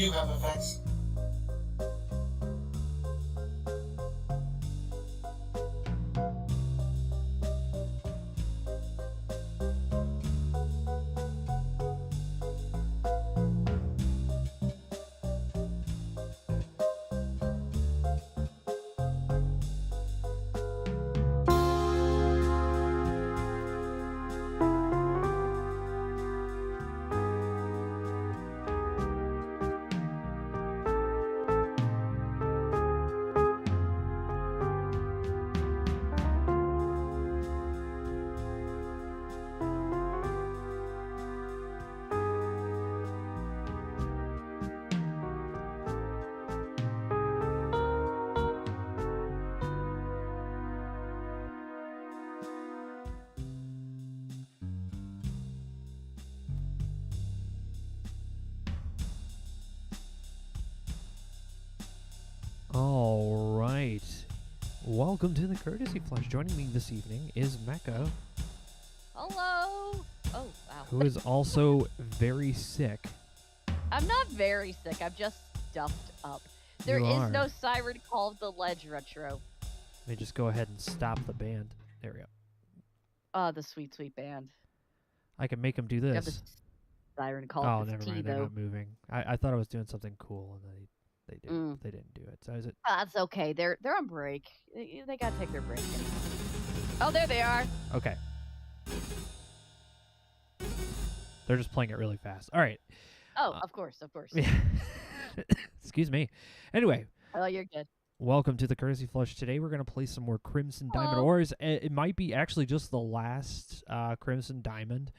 you have effects. All right. Welcome to the Courtesy Flush. Joining me this evening is Mecha, Hello. Oh, wow. who is also very sick. I'm not very sick. I'm just stuffed up. There You is are. no siren called the Ledge Retro. Let me just go ahead and stop the band. There we go. The sweet, sweet band. I can make him do You have this. the siren called Oh, this never key, mind. They're though. not moving. I thought I was doing something cool, and they didn't. Mm. They didn't do it. So is it? That's okay. They're on break. They gotta take their break. Oh, there they are. Okay. They're just playing it really fast. All right. Oh, of course, of course. Excuse me. Anyway, Oh, you're good. welcome to the Courtesy Flush. Today we're going to play some more Crimson Diamond Hello. Ores. It might be actually just the last Crimson Diamond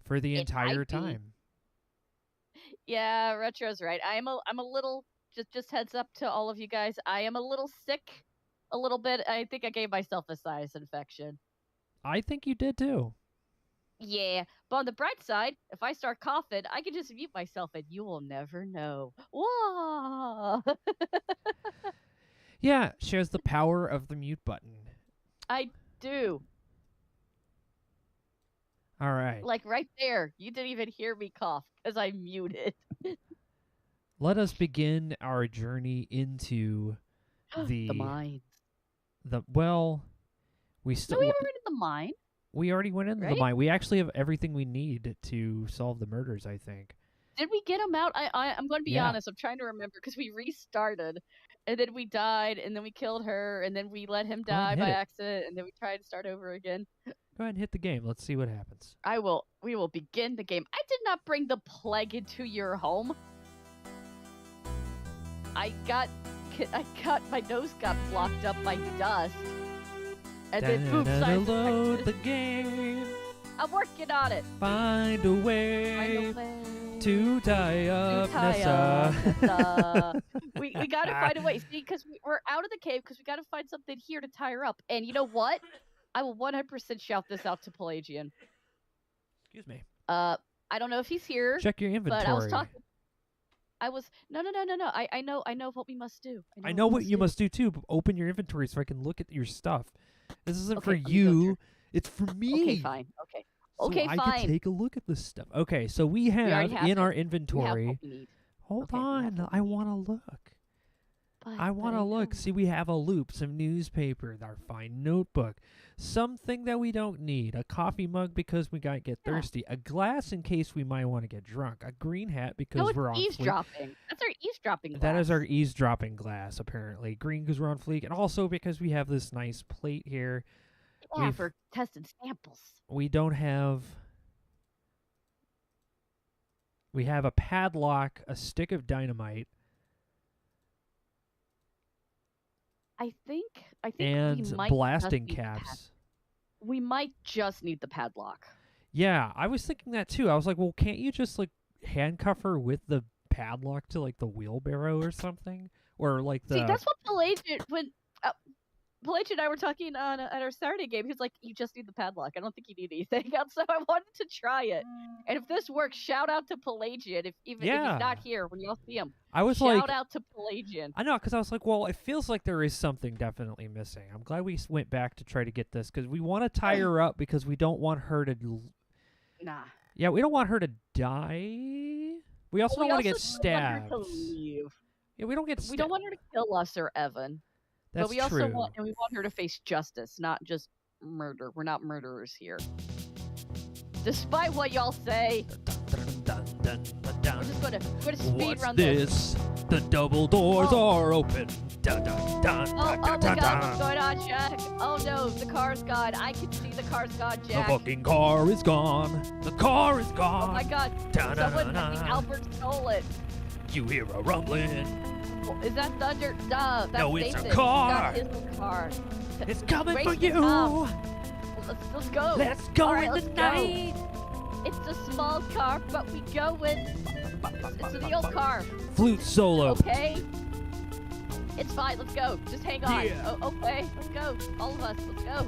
for the it entire might be. time. Yeah, Retro's right. I'm a little. Just heads up to all of you guys. I am a little sick. A little bit. I think I gave myself a sinus infection. I think you did too. Yeah, but on the bright side, if I start coughing, I can just mute myself and you will never know. Whoa! Yeah, shows the power of the mute button. I do. All right. Like right there. You didn't even hear me cough because I muted. Let us begin our journey into The mine. well, we No, still we were in the mine. we already went into the right? mine. We actually have everything we need to solve the murders, I think. Did we get him out? I'm going to be Yeah. honest. I'm trying to remember because we restarted, and then we died, and then we killed her, and then we let him Go ahead die and by hit it. accident, and then we tried to start over again. Go ahead and hit the game. Let's see what happens. We will begin the game. I did not bring the plague into your home. I got my nose got blocked up by dust. And then boom, science Load the infection. game. I'm working on it. Find a way to tie up Nessa. Nessa. we gotta find a way. See, because we're out of the cave because we gotta find something here to tie her up. And you know what? I will 100% shout this out to Pelagian. Excuse me. I don't know if he's here. Check your inventory. But I was talking. No. I know what we must do. I know what you must do too. But open your inventory so I can look at your stuff. This isn't Okay, for let me go you. through. It's for me. Okay, fine. Okay. So Okay, I fine. can take a look at this stuff. Okay, so we have already have in our it. We have inventory. what we need. Hold Okay, we have on. what we I need. want to look. But I want to look. know. See, we have a loop, some newspaper, our fine notebook, something that we don't need, a coffee mug because we got get Yeah. thirsty, a glass in case we might want to get drunk, a green hat because No, it's we're on fleek. eavesdropping. That's our eavesdropping glass. That is our eavesdropping glass, apparently. Green because we're on fleek, and also because we have this nice plate here. Yeah, we've- for testing samples. We don't have... We have a padlock, a stick of dynamite, I think and we might blasting just need caps. we might just need the padlock. Yeah, I was thinking that too. I was like, well, can't you just like handcuff her with the padlock to like the wheelbarrow or something? Or like the See, that's what Pelagian Pelagian and I were talking on at our Saturday game. He was like, "You just need the padlock. I don't think you need anything else." So I wanted to try it. And if this works, shout out to Pelagian. If he's not here, when y'all see him, I was shout like, out to Pelagian. I know, because I was like, well, it feels like there is something definitely missing. I'm glad we went back to try to get this because we want to tie her up because we don't want her to. Nah. Yeah, we don't want her to die. We also Well, don't want to get also don't want her stabbed. to leave. Yeah, we don't get stabbed. We don't want her to kill us or Evan. That's But we also true. want her to face justice, not just murder. We're not murderers here. Despite what y'all say, we're just gonna speed What's run this? The double doors are open. Dun, dun, dun, Oh dun, my dun, god, dun. what's going on, Jack? Oh no, the car's gone. I can see the car's gone, The Jack. fucking car is gone. The car is gone. Oh my god, Dun, dun, someone, dun, I think dun. Albert stole it. You hear a rumbling. Is that Thunder? Duh, that's No, it's a Nathan. car. That's his car. It's coming Race for to you. Tom. Let's go. Let's go All right, in let's the go. night. It's a small car, but we go with. It's the old car. Flute solo. Okay. It's fine. Let's go. Just hang on. Yeah. Oh, okay. Let's go. All of us. Let's go.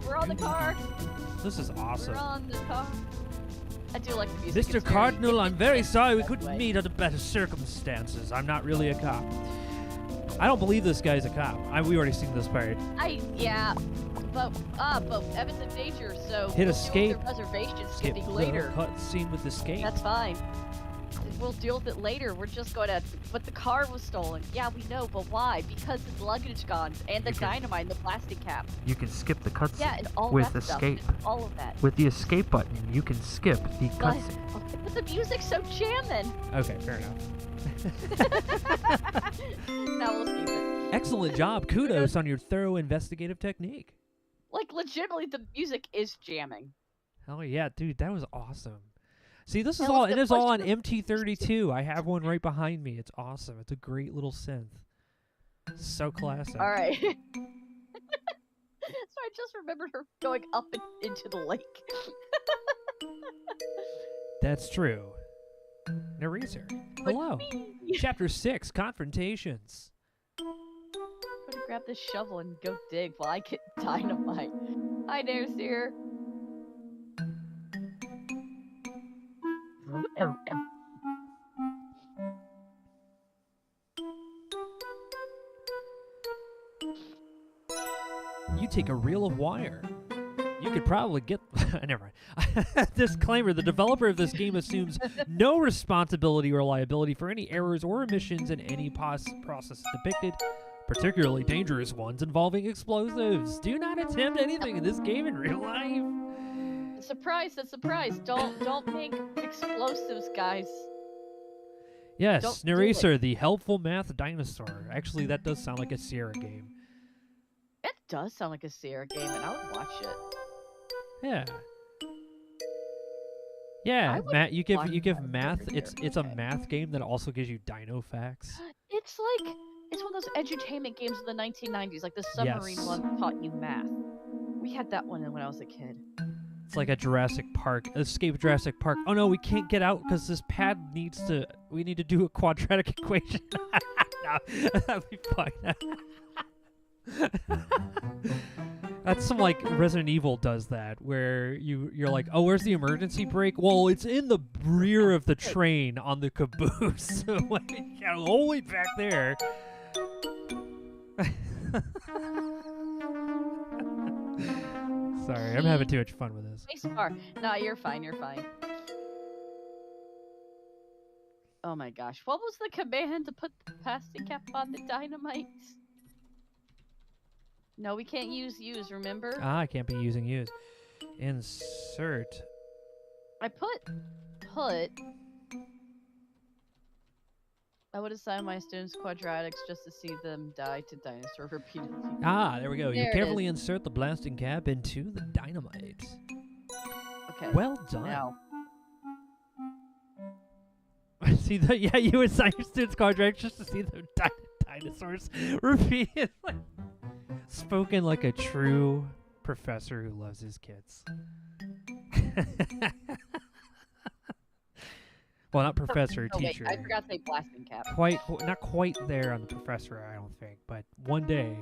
We're on the car. This is awesome. We're on the car. I do like the music. Mr. It's very- Cardinal, I'm very sorry we couldn't way. meet under better circumstances. I'm not really a cop. I don't believe this guy's a cop. We already seen this part. Yeah, but Evan's in danger, so Hit we'll escape. deal with the reservation Skip skipping the later. cutscene with escape. That's fine. We'll deal with it later. We're just going to. But the car was stolen. Yeah, we know, but why? Because his luggage gone, and the You can- dynamite, and the plastic cap. You can skip the cutscene Yeah, and all with that escape. stuff. All of that. With the escape button, you can skip the But, cutscene. but the music's so jamming. Okay, fair enough. Now we'll skip it. Excellent job. Kudos on your thorough investigative technique. Like legitimately, the music is jamming. Oh yeah, dude, that was awesome. See, this is Now, all. the It is all on question MT32. I have one right behind me. It's awesome. It's a great little synth. So classic. All right. So I just remembered her going up into the lake. That's true. Naresar. Hello. Chapter 6, Confrontations. I'm gonna grab this shovel and go dig while I get dynamite. Hi, Naresar. You take a reel of wire. You could probably get... Never mind. Disclaimer, the developer of this game assumes no responsibility or liability for any errors or omissions in any process depicted, particularly dangerous ones involving explosives. Do not attempt anything in this game in real life. Surprise! A surprise! Don't make explosives, guys. Yes, Don't do Naresar, the helpful math dinosaur. Actually, that does sound like a Sierra game. It does sound like a Sierra game, and I would watch it. Yeah. I Yeah, would Matt, you give watch math. that It's a math game that also gives you dino facts. It's like it's one of those edutainment games of the 1990s, like the submarine Yes. one taught you math. We had that one when I was a kid. It's like a Jurassic Park, Escape Jurassic Park. Oh no, we can't get out because this pad needs to. We need to do a quadratic equation. No, that'd be fine. That's some like Resident Evil does that, where you're like, oh, where's the emergency brake? Well, it's in the rear of the train on the caboose. So like, yeah, all the way back there. Sorry, I'm having too much fun with this. Space bar. No, you're fine. You're fine. Oh my gosh, what was the command to put the plastic cap on the dynamite? No, we can't use remember? Ah, I can't be using use. Insert. I put. I would assign my students quadratics just to see them die to dinosaur repeatedly. Ah, there we go. You There it carefully is. insert the blasting cap into the dynamite. Okay. Well done. Now, See the yeah, you assign your students contracts just to see them dinosaurs repeatedly. Spoken like a true professor who loves his kids. Well, not professor, oh wait, teacher. I forgot to say blasting cap. Not quite there on the professor, I don't think. But one day,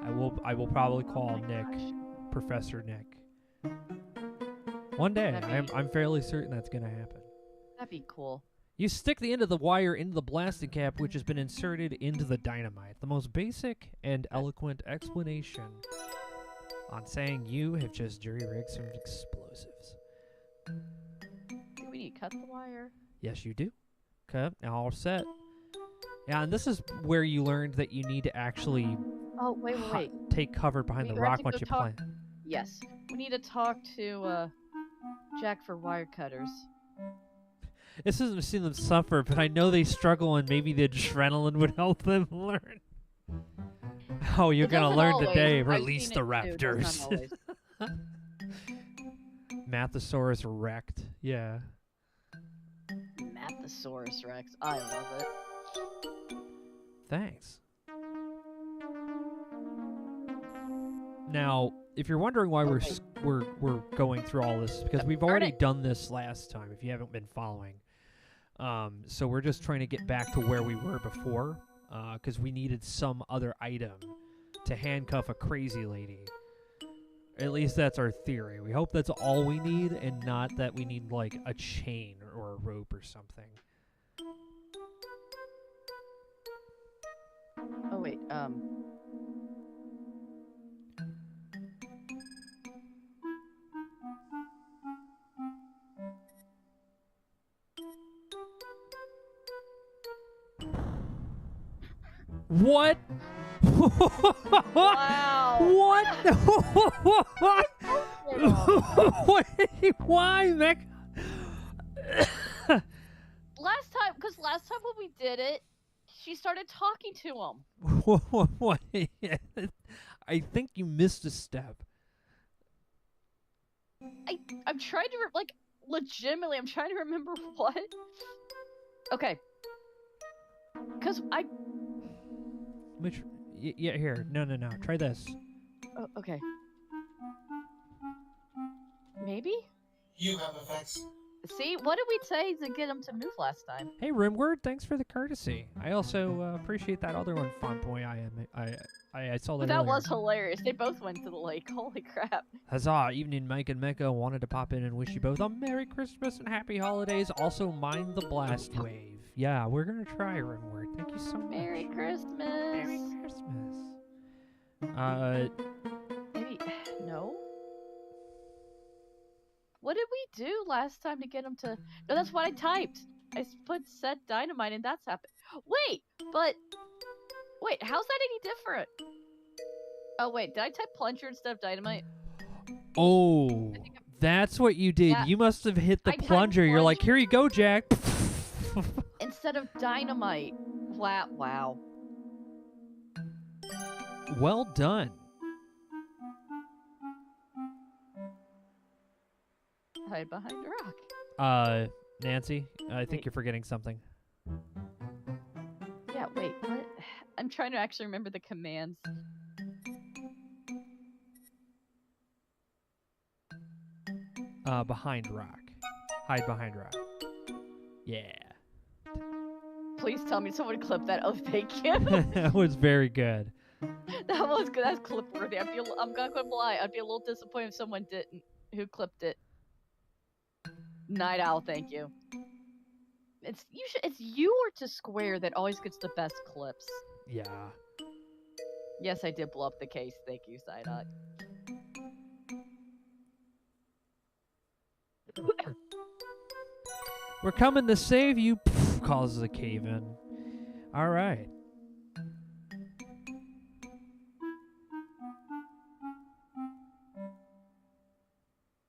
I will probably call Nick Professor Nick. One day, That'd be- I'm fairly certain that's gonna happen. That'd be cool. You stick the end of the wire into the blasting cap, which has been inserted into the dynamite. The most basic and eloquent explanation on saying you have just jury-rigged some explosives. Do we need to cut the wire? Yes, you do. Okay, now all set. Yeah, and this is where you learned that you need to actually Oh, wait. take cover behind the We have rock to once go you talk- plant. Yes. We need to talk to Jack for wire cutters. This isn't to see them suffer, but I know they struggle, and maybe the adrenaline would help them learn. Oh, you're It gonna doesn't learn always. today. I've Release seen the it too. It does not raptors. always. Mathosaurus wrecked. Yeah. Mathosaurus Rex. I love it. Thanks. Now, if you're wondering why we're going through all this, because we've already done this last time. If you haven't been following, so we're just trying to get back to where we were before, because we needed some other item to handcuff a crazy lady. At least that's our theory. We hope that's all we need, and not that we need like a chain or a rope or something. Oh wait. What? Wow. What? What? Why, Mecha? Last time when we did it, she started talking to him. What? I think you missed a step. I'm trying to legitimately. I'm trying to remember what. Okay. Cause Which? Yeah, here. No. Try this. Oh, okay. Maybe? You have effects. See, what did we say to get him to move last time? Hey, Rimward, thanks for the courtesy. I also appreciate that other one, Font Boy. I saw that. That earlier. was hilarious. They both went to the lake. Holy crap. Huzzah! Evening, Mike and Mecha. Wanted to pop in and wish you both a Merry Christmas and Happy Holidays. Also, mind the blast wave. Yeah, we're gonna try, Rimward. Thank you so much. Merry Christmas. Merry Christmas. Maybe no. What did we do last time to get him to? No, that's what I typed. I put set dynamite and that's happened. Wait, how's that any different? Oh wait, did I type plunger instead of dynamite? Oh, that's what you did. Yeah. You must have hit the I typed plunger. You're like, here you go, Jack. Instead of dynamite. Wow. Well done. Hide behind a rock. Nancy, I think Wait. you're forgetting something. Yeah, wait, what? I'm trying to actually remember the commands. Behind rock. Hide behind rock. Yeah. Please tell me someone clipped that. Oh, thank you. That was very good. That was good. That's clip worthy. I'm not gonna lie. I'd be a little disappointed if someone didn't. Who clipped it? Night Owl, thank you. It's you or to Square that always gets the best clips. Yeah. Yes, I did blow up the case. Thank you, Psyduck. We're coming to save you. Pff, causes a cave in. All right.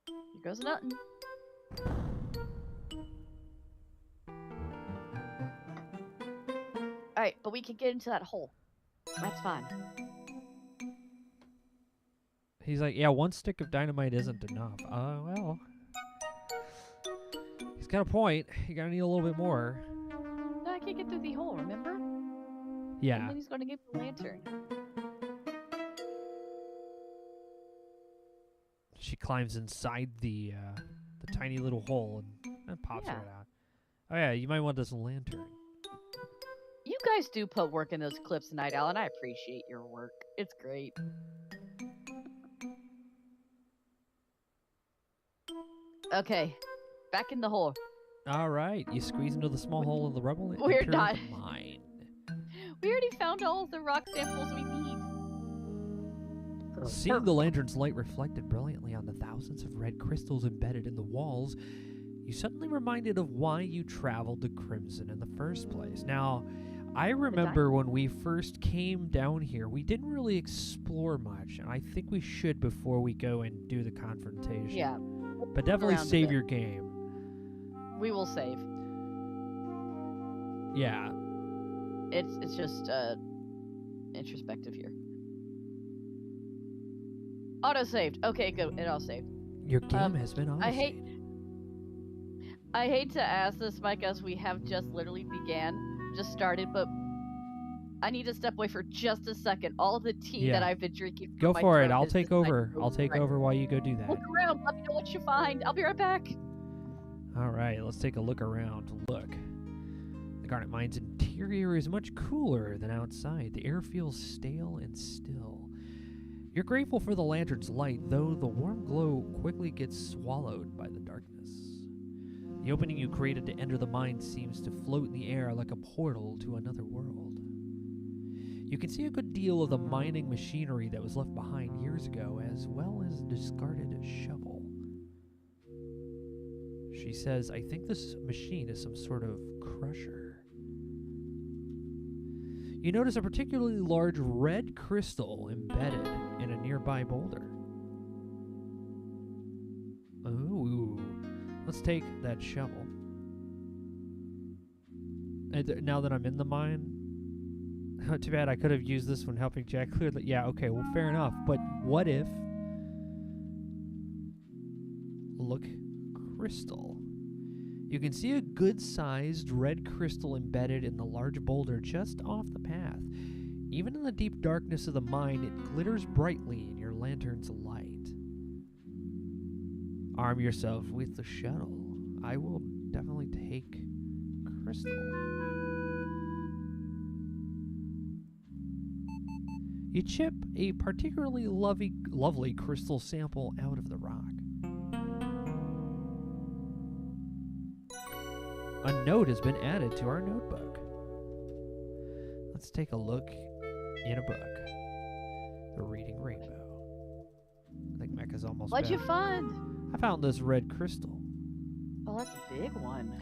Here goes nothing. Alright, but we can get into that hole. That's fine. He's like, yeah, one stick of dynamite isn't enough. Well. He's got a point. You're gonna need a little bit more. No, I can't get through the hole, remember? Yeah. And then he's gonna get the lantern. She climbs inside the tiny little hole and pops Yeah. right out. Oh yeah, you might want this lantern. You guys do put work in those clips, Night Owl, and I appreciate your work. It's great. Okay, back in the hole. All right, you squeeze into the small hole in the rubble. And We're enter not. the mine. We already found all of the rock samples we need. Seeing the lantern's light reflected brilliantly on the thousands of red crystals embedded in the walls, you suddenly reminded of why you traveled to Crimson in the first place. Now, I remember when we first came down here, we didn't really explore much, and I think we should before we go and do the confrontation. Yeah. But definitely Around a save bit. your game. We will save. Yeah. It's just introspective here. Auto saved. Okay, good. It all saved. Your game has been I hate to ask this, Mike, as we have just literally just started, but I need to step away for just a second. All the tea that I've been drinking. Go my for it. throat I'll is take just, like, over. I'll take over while you go do that. Look around. Let me know what you find. I'll be right back. All right, let's take a look around. Look. The Garnet Mine's interior is much cooler than outside. The air feels stale and still. You're grateful for the lantern's light, though the warm glow quickly gets swallowed by the darkness. The opening you created to enter the mine seems to float in the air like a portal to another world. You can see a good deal of the mining machinery that was left behind years ago, as well as a discarded shovel. She says, I think this machine is some sort of crusher. You notice a particularly large red crystal embedded in a nearby boulder. Ooh. Let's take that shovel. And now that I'm in the mine, too bad I could have used this when helping Jack clear the... Yeah, okay, well, fair enough. But what if... Look, crystal. You can see a good-sized red crystal embedded in the large boulder just off the path. Even in the deep darkness of the mine, it glitters brightly in your lantern's light. Arm yourself with the shuttle. I will definitely take crystal. You chip a particularly lovely crystal sample out of the rock. A note has been added to our notebook. Let's take a look in a book. The Reading Rainbow. I think Mecha's almost What'd back. you find? I found this red crystal. Oh, that's a big one.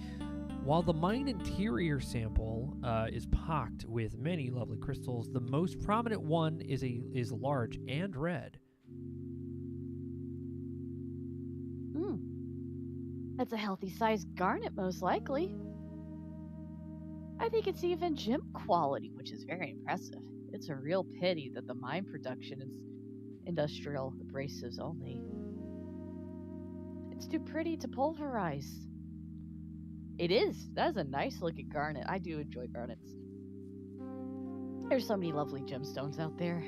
While the mine interior sample is pocked with many lovely crystals, the most prominent one is large and red. That's a healthy-sized garnet, most likely. I think it's even gem quality, which is very impressive. It's a real pity that the mine production is industrial abrasives only. It's too pretty to pulverize. It is. That is a nice-looking garnet. I do enjoy garnets. There's so many lovely gemstones out there.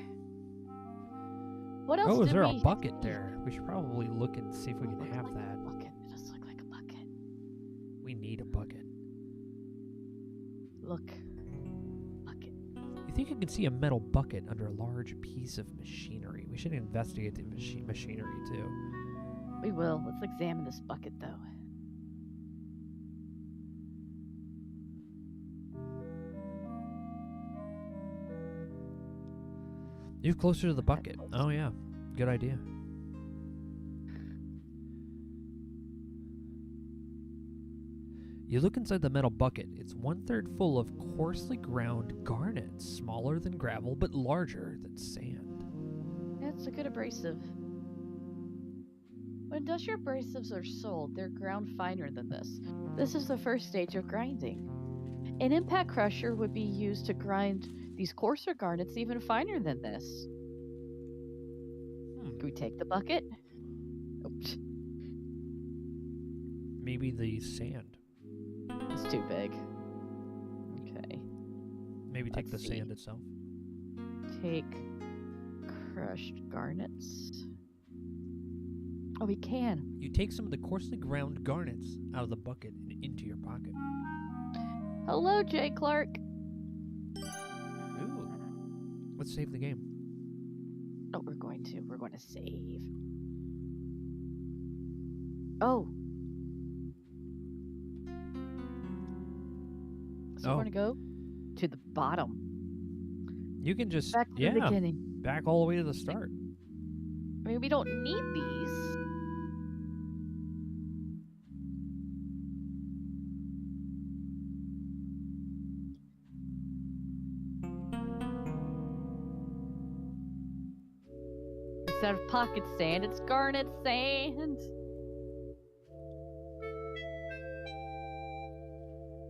What else Oh, is did there we... a bucket there? We should probably look and see if we can have that. It does look like a bucket. We need a bucket. Look. Bucket. You think you can see a metal bucket under a large piece of machinery? We should investigate the machinery, too. We will. Let's examine this bucket, though. Move closer to the bucket. Oh, yeah. Good idea. You look inside the metal bucket. It's 1/3 full of coarsely ground garnets, smaller than gravel, but larger than sand. It's a good abrasive. When industrial abrasives are sold, they're ground finer than this. This is the first stage of grinding. An impact crusher would be used to grind these coarser garnets even finer than this. Can we take the bucket? Oops. Maybe the sand. It's too big. Okay. Maybe take Let's the see. sand itself. Take crushed garnets. Oh, we can. You take some of the coarsely ground garnets out of the bucket and into your pocket. Hello, Jay Clark. Ooh. Let's save the game. Oh, we're going to save. Oh. So we're going to go to the bottom. You can just, Back to the beginning. back all the way to the start. I mean, we don't need these. Instead of pocket sand, it's garnet sand.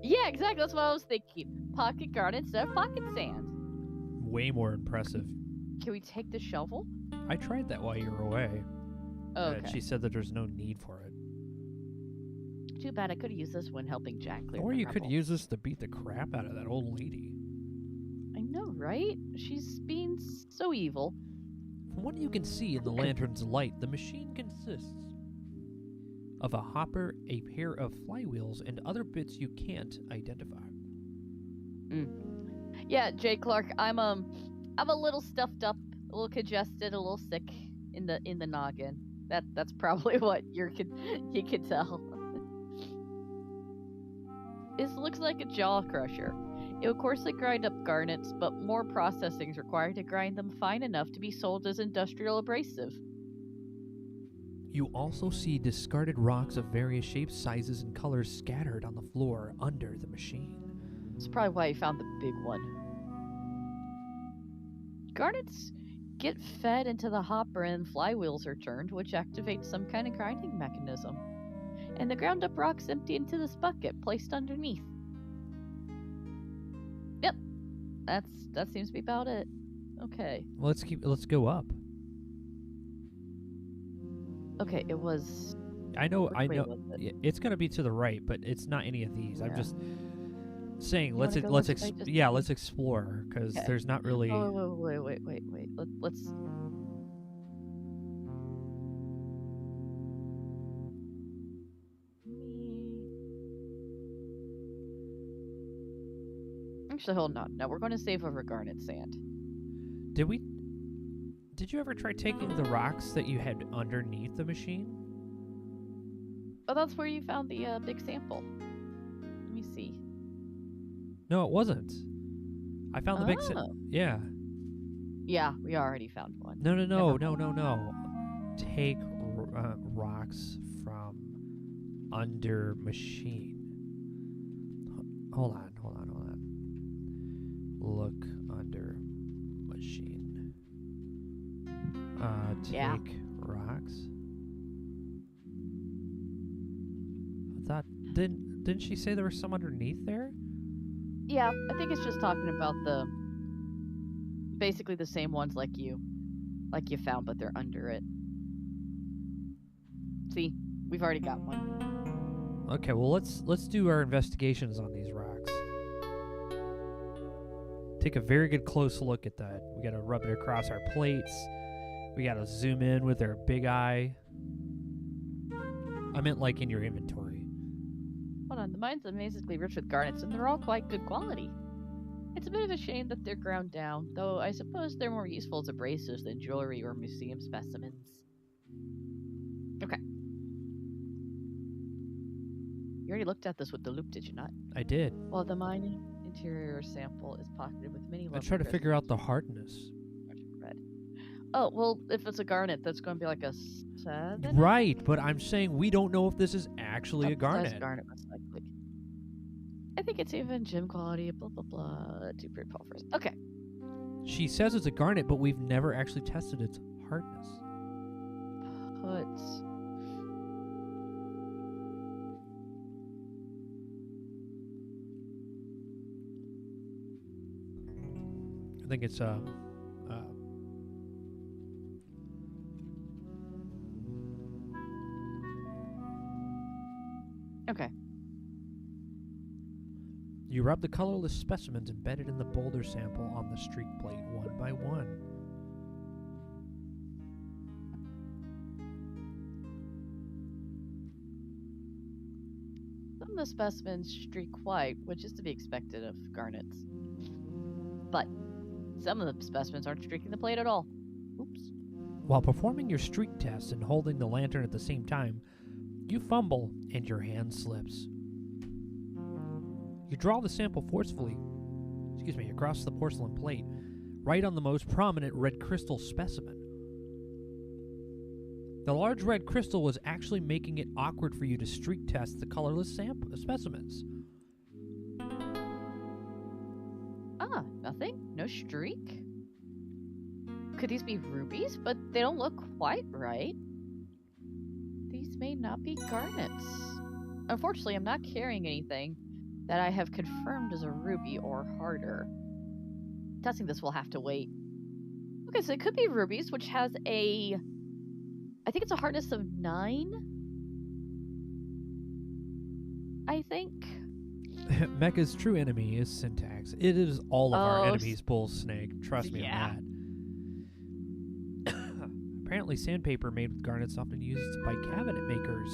Yeah, exactly. That's what I was thinking. Pocket garnet instead of pocket sand. Way more impressive. Can we take the shovel? I tried that while you were away. Oh, okay. She said that there's no need for it. Too bad. I could have used this when helping Jack clear Or the you could rubble. use this to beat the crap out of that old lady. I know, right? She's being so evil. From what you can see in the lantern's light, the machine consists of a hopper, a pair of flywheels, and other bits you can't identify. Yeah, Jay Clark, I'm a little stuffed up, a little congested, a little sick in the noggin. That's probably what you can tell. This looks like a jaw crusher. It would coarsely grind up garnets, but more processing is required to grind them fine enough to be sold as industrial abrasive. You also see discarded rocks of various shapes, sizes, and colors scattered on the floor under the machine. That's probably why you found the big one. Garnets get fed into the hopper and flywheels are turned, which activates some kind of grinding mechanism. And the ground up rocks empty into this bucket placed underneath. Yep. That seems to be about it. Okay. Let's go up. Okay, it was I know. which way was it? Yeah, it's gonna be to the right, but it's not any of these. I'm Yeah. just saying. You Let's wanna go let's this way just yeah, to- let's explore because Okay. there's not really. Oh, wait. Let's. Actually, hold on. No, we're going to save over garnet sand. Did you ever try taking the rocks that you had underneath the machine? Oh, that's where you found the big sample. Let me see. No, it wasn't. I found the big. Oh. Yeah. Yeah, we already found one. No. Never Take rocks from under machine. Hold on. Look under machine. Take Yeah. rocks. I thought didn't she say there was some underneath there? Yeah, I think it's just talking about basically the same ones like you found, but they're under it. See, we've already got one. Okay, well let's do our investigations on these rocks. Take a very good close look at that. We gotta rub it across our plates. We gotta zoom in with our big eye. I meant like in your inventory. Hold on, the mine's amazingly rich with garnets, and they're all quite good quality. It's a bit of a shame that they're ground down, though I suppose they're more useful as abrasives than jewelry or museum specimens. Okay. You already looked at this with the loop, did you not? I did. Well, the mining interior sample is pocketed with many I lovely tried to figure out the crystals. hardness. Red. Oh, well, if it's a garnet, that's going to be like a 7? Right, but I'm saying we don't know if this is actually a Emphasized garnet. garnet most likely. I think it's even gem quality, blah, blah, blah. Two pure pulvers. Okay. She says it's a garnet, but we've never actually tested its hardness. Put. I think it's Okay. you rub the colorless specimens embedded in the boulder sample on the streak plate one by one. Some of the specimens streak white, which is to be expected of garnets. But some of the specimens aren't streaking the plate at all. Oops. While performing your streak test and holding the lantern at the same time, you fumble and your hand slips. You draw the sample forcefully, across the porcelain plate, right on the most prominent red crystal specimen. The large red crystal was actually making it awkward for you to streak test the colorless specimens. Ah, nothing? No streak? Could these be rubies? But they don't look quite right. These may not be garnets. Unfortunately, I'm not carrying anything that I have confirmed as a ruby or harder. Testing this will have to wait. Okay, so it could be rubies, which has a... I think it's a hardness of 9? I think. Mecha's true enemy is syntax. It is all of our enemies, Bull Snake. Trust me on that. Apparently, sandpaper made with garnets often used by cabinet makers.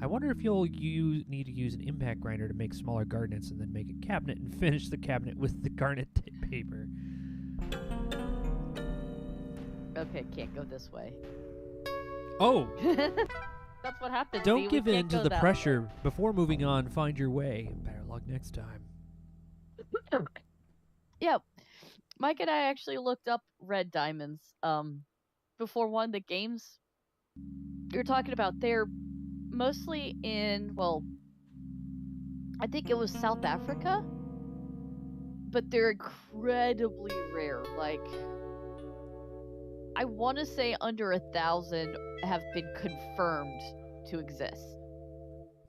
I wonder if you'll need to use an impact grinder to make smaller garnets and then make a cabinet and finish the cabinet with the garnet paper. Okay, can't go this way. Oh! That's what happens. Don't give in to the pressure. Before moving on, find your way. Better luck next time. Yeah, Mike and I actually looked up red diamonds before one of the games you're talking about. They're mostly in, well, I think it was South Africa, but they're incredibly rare. Like, I want to say under 1,000 have been confirmed to exist.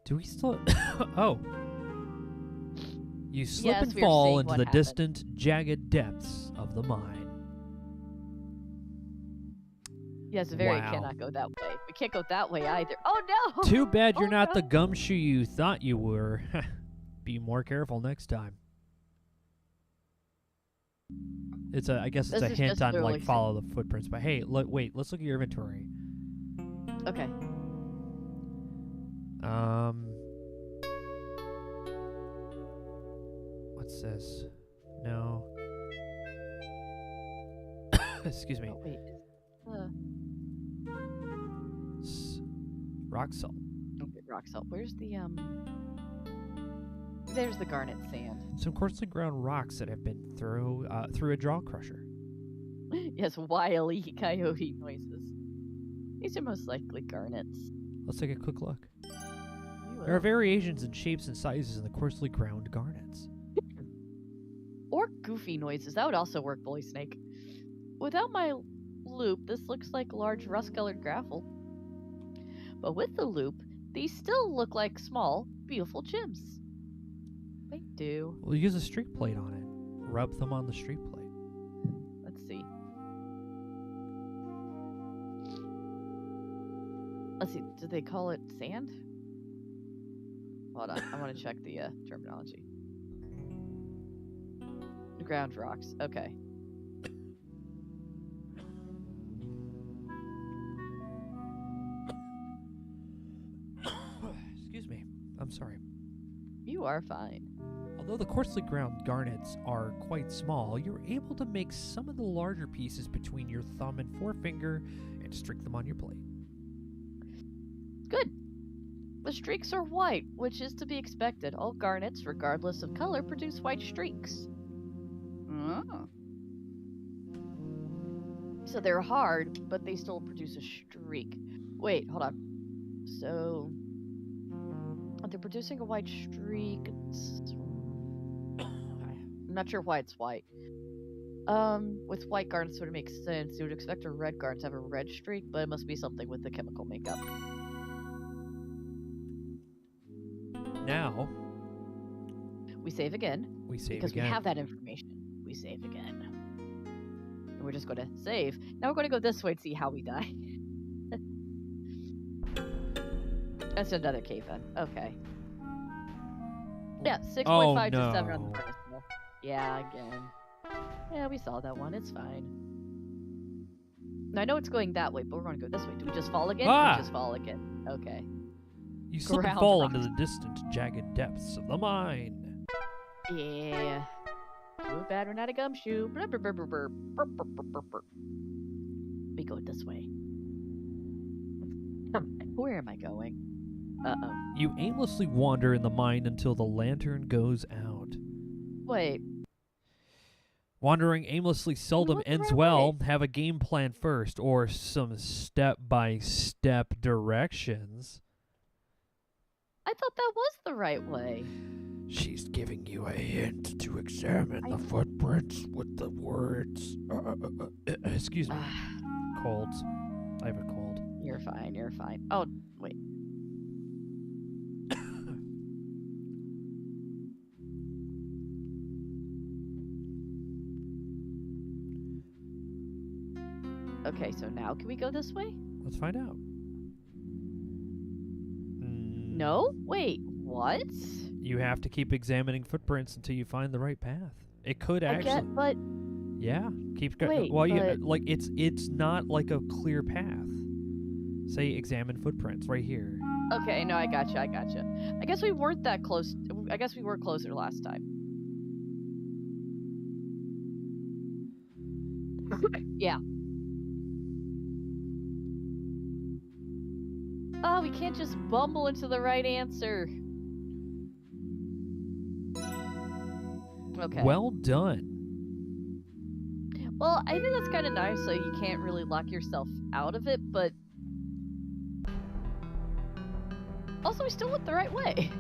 Do we still... Oh. You slip Yes, and we are fall seeing into what the happened. distant, jagged depths of the mine. Yes, very Wow. cannot go that way. We can't go that way either. Oh no! Too bad you're Oh, not the no. gumshoe you thought you were. Be more careful next time. It's a, I guess it's This a is hint just on literally like follow the footprints. But hey, wait, let's look at your inventory. Okay. What's this? No. Excuse me. Oh, wait. Rock salt. Okay, rock salt. Where's the There's the garnet sand. Some coarsely ground rocks that have been through a jaw crusher. Yes, wily coyote noises. These are most likely garnets. Let's take a quick look. You There are will. variations in shapes and sizes in the coarsely ground garnets. Or goofy noises. That would also work, Bully Snake. Without my loop, this looks like large rust-colored gravel. But with the loop, these still look like small, beautiful gems. They do. We'll use a streak plate on it. Rub them on the streak plate. Let's see. Let's see. Do they call it sand? Hold on. I want to check the terminology. The ground rocks. Okay. Excuse me. I'm sorry. You are fine. Although the coarsely ground garnets are quite small, you're able to make some of the larger pieces between your thumb and forefinger and streak them on your plate. Good. The streaks are white, which is to be expected. All garnets, regardless of color, produce white streaks. Oh. So they're hard, but they still produce a streak. Wait, hold on. So they're producing a white streak. I'm not sure why it's white. With white garnets, it would make sense. You would expect a red garnet to have a red streak, but it must be something with the chemical makeup. Now, We save again. we save Because again. we have that information. We save again. And we're just going to save. Now we're going to go this way and see how we die. That's another cave then. Okay. Yeah, 6.5 to 7 on the no. furnace mill. Yeah, again. Yeah, we saw that one. It's fine. Now, I know it's going that way, but we're going to go this way. Do we just fall again? Ah! We just fall again. Okay. You slip and ground fall rocks. into the distant, jagged depths of the mine. Yeah. Too bad we're not a gumshoe. Brr, brr, brr, brr, brr, brr, brr, brr, brr, brr. We go this way. Where am I going? Uh-oh. You aimlessly wander in the mine until the lantern goes out. Wait. Wandering aimlessly seldom went the ends right well. way. Have a game plan first, or some step-by-step directions. I thought that was the right way. She's giving you a hint to examine the footprints with the words. Excuse me. Cold. I have a cold. You're fine. You're fine. Oh, wait. Okay, so now can we go this way? Let's find out. No? Wait, what? You have to keep examining footprints until you find the right path. It could actually. I get, but Yeah, keep Wait, well, yeah, but- like it's not like a clear path. Say examine footprints right here. okay, no, I gotcha. I guess we weren't that close. I guess we were closer last time. Yeah. Oh, we can't just bumble into the right answer. Okay. Well done. Well, I think that's kind of nice, so you can't really lock yourself out of it, but also we still went the right way.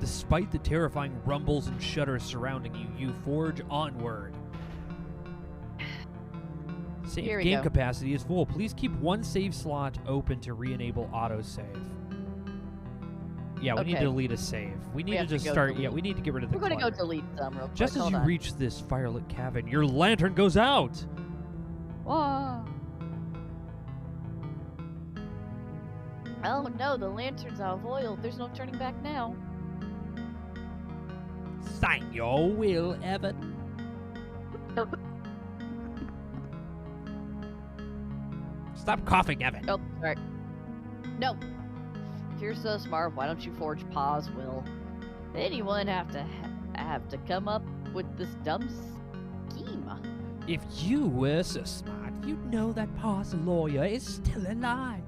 Despite the terrifying rumbles and shudders surrounding you, you forge onward. Save Here we game go. capacity is full. Please keep one save slot open to re-enable autosave. Yeah, we need to Okay. delete a save. We need to have to just go start. delete. Yeah, we need to get rid of the We're gonna go clutter. delete some real quick. Just as Hold you on. reach this firelit cabin, your lantern goes out. Whoa. Oh no, the lantern's out of oil. There's no turning back now. Sign your will, Evan. Stop coughing, Evan. Oh, sorry. No. If you're so smart, why don't you forge Pa's will? Anyone have to come up with this dumb scheme? If you were so smart, you'd know that Pa's lawyer is still alive.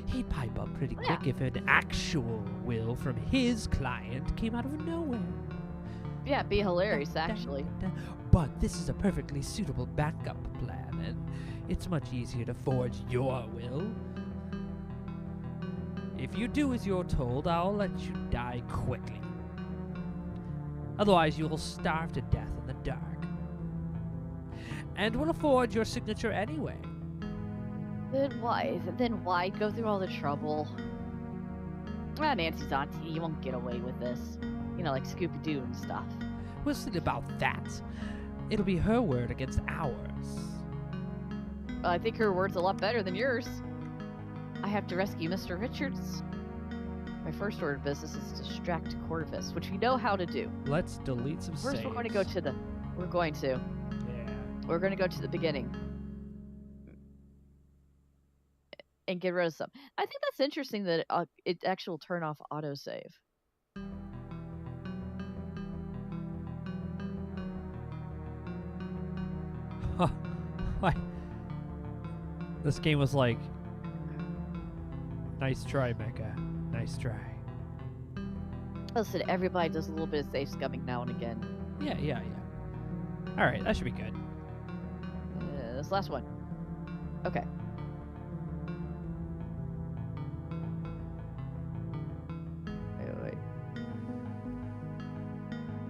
He'd pipe up pretty quick Yeah. if an actual will from his client came out of nowhere. Yeah, it'd be hilarious, actually. But this is a perfectly suitable backup plan, and it's much easier to forge your will. If you do as you're told, I'll let you die quickly. Otherwise, you'll starve to death in the dark. And we'll forge your signature anyway. Then why go through all the trouble? Ah, Nancy's auntie, you won't get away with this. You know, like Scooby-Doo and stuff. We'll see about that. It'll be her word against ours. I think her word's a lot better than yours. I have to rescue Mr. Richards. My first order of business is to distract Corvus, which we know how to do. Let's delete some First, saves. we're going to go to the... We're going to the beginning. And get rid of some. I think that's interesting that it actually will turn off autosave. Huh. Like, this game was like, nice try, Mecha. Nice try. Listen, everybody does a little bit of safe scumming now and again. Yeah. All right, that should be good. This last one. Okay. Wait.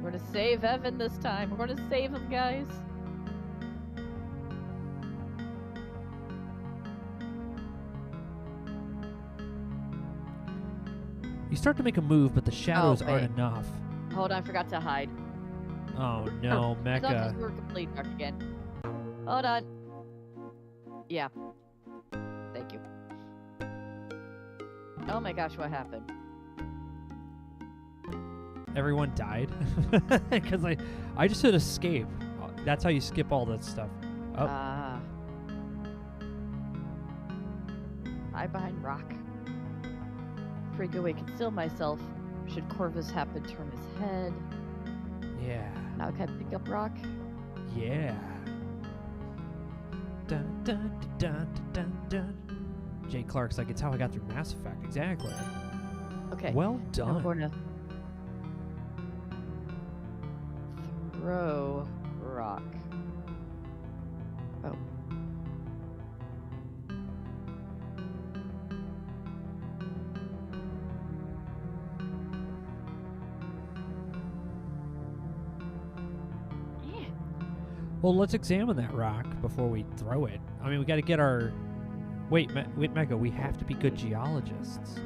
We're gonna save Evan this time. We're gonna save him, guys. You start to make a move, but the shadows aren't wait. enough. Hold on, I forgot to hide. Oh no, I thought Mecha. these were complete dark again. Hold on. Yeah. Thank you. Oh my gosh, what happened? Everyone died because I just hit escape. That's how you skip all that stuff. Oh. Hide behind rock. Pretty good way to conceal myself. Should Corvus happen to turn his head. Yeah. Now can I pick up rock? Yeah. Dun, dun, dun, dun, dun, dun. Jay Clark's like, it's how I got through Mass Effect. Exactly. Okay. Well Now we're done. going to throw rock. Well, let's examine that rock before we throw it. I mean, we got to get our... Wait, Mecha, we have to be good geologists.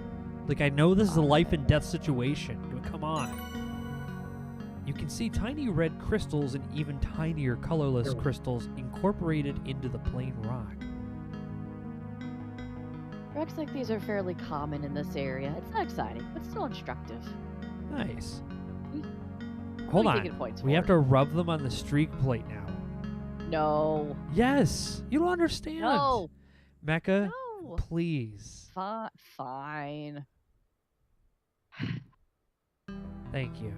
Like, I know this is a life and death situation. Come on. You can see tiny red crystals and even tinier colorless crystals incorporated into the plain rock. Rocks like these are fairly common in this area. It's not exciting, but still instructive. Nice. What Hold are we on. taking points We for? have to rub them on the streak plate now. No. Yes. You don't understand. No. Mecha, No. please. Fine. Thank you.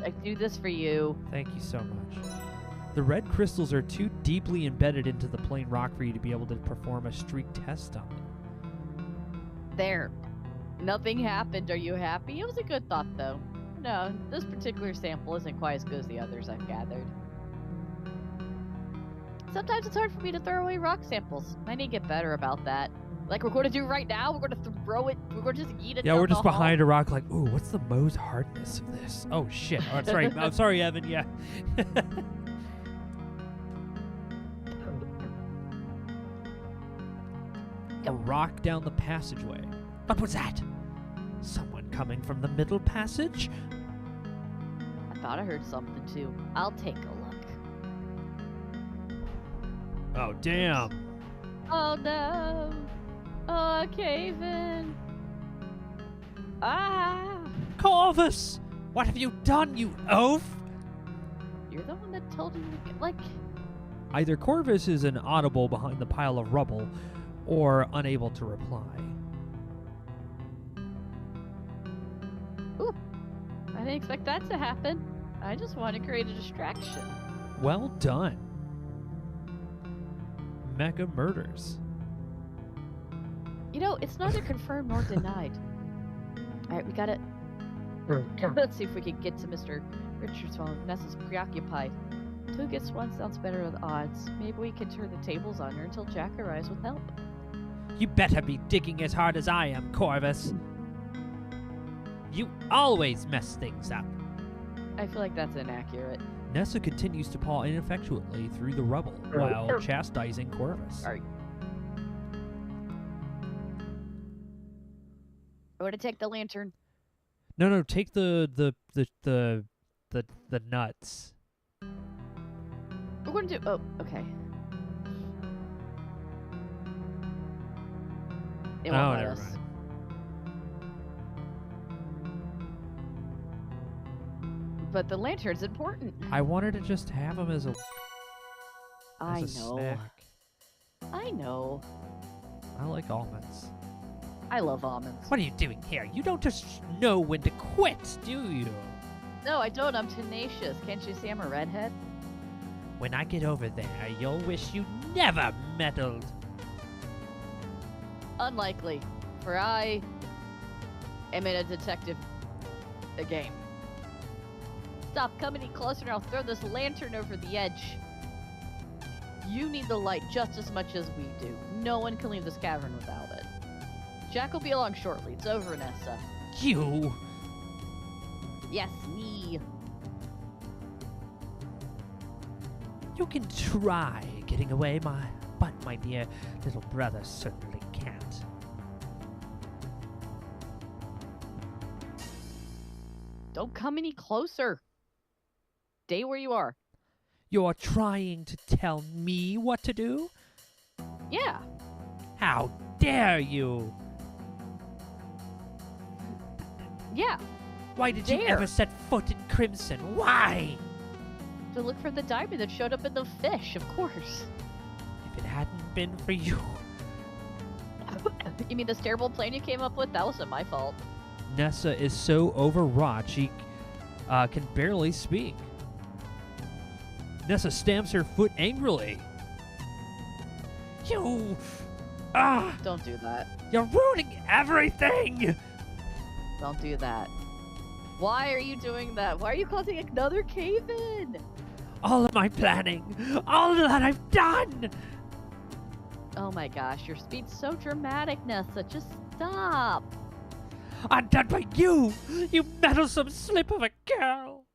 I do this for you. Thank you so much. The red crystals are too deeply embedded into the plain rock for you to be able to perform a streak test on them. There. Nothing happened. Are you happy? It was a good thought, though. No, this particular sample isn't quite as good as the others I've gathered. Sometimes it's hard for me to throw away rock samples. I need to get better about that. Like we're going to do right now, we're going to throw it, we're going to just eat it. Yeah, down we're just the hall. behind a rock like, ooh, what's the Mohs hardness of this? Oh, shit. Oh, that's right. I'm sorry, Evan. Yeah. A rock down the passageway. What was that? Someone coming from the middle passage? I thought I heard something too. I'll take a look. Oh, damn. Oh no! Oh, cave in. Ah! Corvus! What have you done, you oaf? You're the one that told him to get, like... Either Corvus is inaudible behind the pile of rubble, or unable to reply. Ooh! I didn't expect that to happen. I just want to create a distraction. Well done. Mecha murders. You know, it's neither confirmed nor denied. Alright, we gotta... Let's see if we can get to Mr. Richards while Nessa's preoccupied. 2 against 1 sounds better with odds. Maybe we can turn the tables on her until Jack arrives with help. You better be digging as hard as I am, Corvus. You always mess things up. I feel like that's inaccurate. Nessa continues to paw ineffectually through the rubble while chastising Corvus. Sorry. I want to take the lantern. No, take the nuts. We're going to do... Oh, okay. It won't let never us. mind. But the lantern's important. I wanted to just have them as a I know. snack. I know. I like almonds. I love almonds. What are you doing here? You don't just know when to quit, do you? No, I don't. I'm tenacious. Can't you see I'm a redhead? When I get over there, you'll wish you never meddled. Unlikely, for I am in a detective game. Stop coming any closer and I'll throw this lantern over the edge. You need the light just as much as we do. No one can leave this cavern without it. Jack will be along shortly. It's over, Nessa. You! Yes, me. You can try getting away, but my dear little brother certainly can't. Don't come any closer. Stay where you are. You're trying to tell me what to do? Yeah. How dare you! Yeah. Why did you Dare. ever set foot in Crimson? Why? To look for the diamond that showed up in the fish, of course. If it hadn't been for you... You mean the terrible plan you came up with? That wasn't my fault. Nessa is so overwrought she can barely speak. Nessa stamps her foot angrily. You... Don't do that. You're ruining everything! Don't do that. Why are you doing that? Why are you causing another cave-in? All of my planning, all that I've done! Oh my gosh, your speed's so dramatic, Nessa. Just stop. I'm done by you! You meddlesome slip of a girl!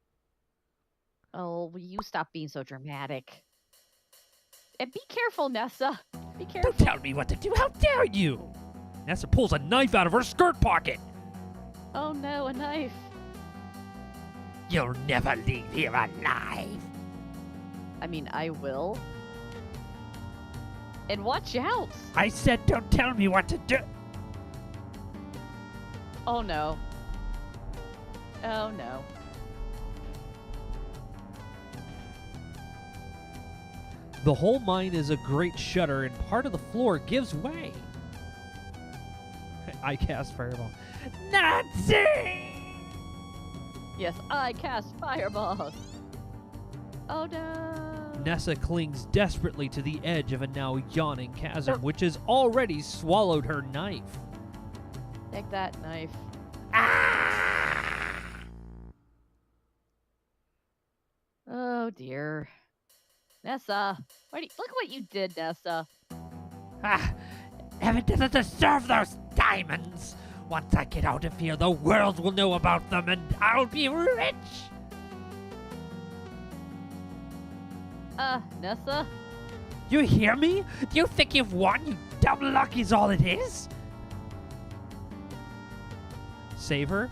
Oh, will you stop being so dramatic? And be careful, Nessa. Be Don't careful. tell me what to do. How dare you? Nessa pulls a knife out of her skirt pocket. Oh no, a knife. You'll never leave here alive. I mean, I will. And watch out. I said don't tell me what to do. Oh no. Oh no. The whole mine is a great shudder and part of the floor gives way. I cast Fireball. Nazi! Yes, I cast fireballs. Oh no. Nessa clings desperately to the edge of a now yawning chasm, which has already swallowed her knife. Take that knife. Ah! Oh dear. Nessa, look what you did, Nessa. Ah! Evan doesn't deserve those diamonds! Once I get out of here, the world will know about them and I'll be rich! Nessa? You hear me? Do you think you've won? You dumb luck is all it is? Save her?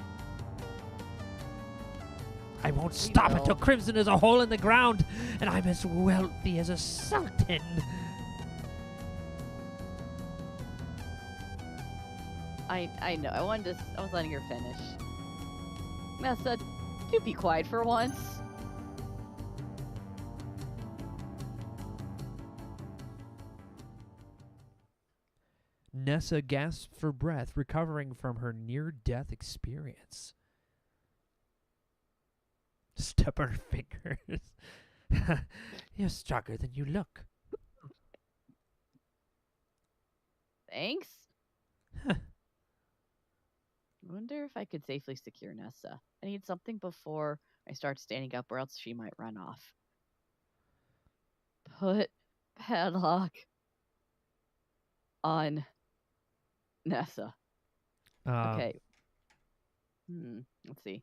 I won't stop will. until Crimson is a hole in the ground and I'm as wealthy as a sultan. I know. I was letting her finish. Nessa, do be quiet for once. Nessa gasps for breath, recovering from her near-death experience. Step on her fingers. You're stronger than you look. Thanks. Huh. I wonder if I could safely secure Nessa. I need something before I start standing up or else she might run off. Put padlock on Nessa. Okay. Let's see.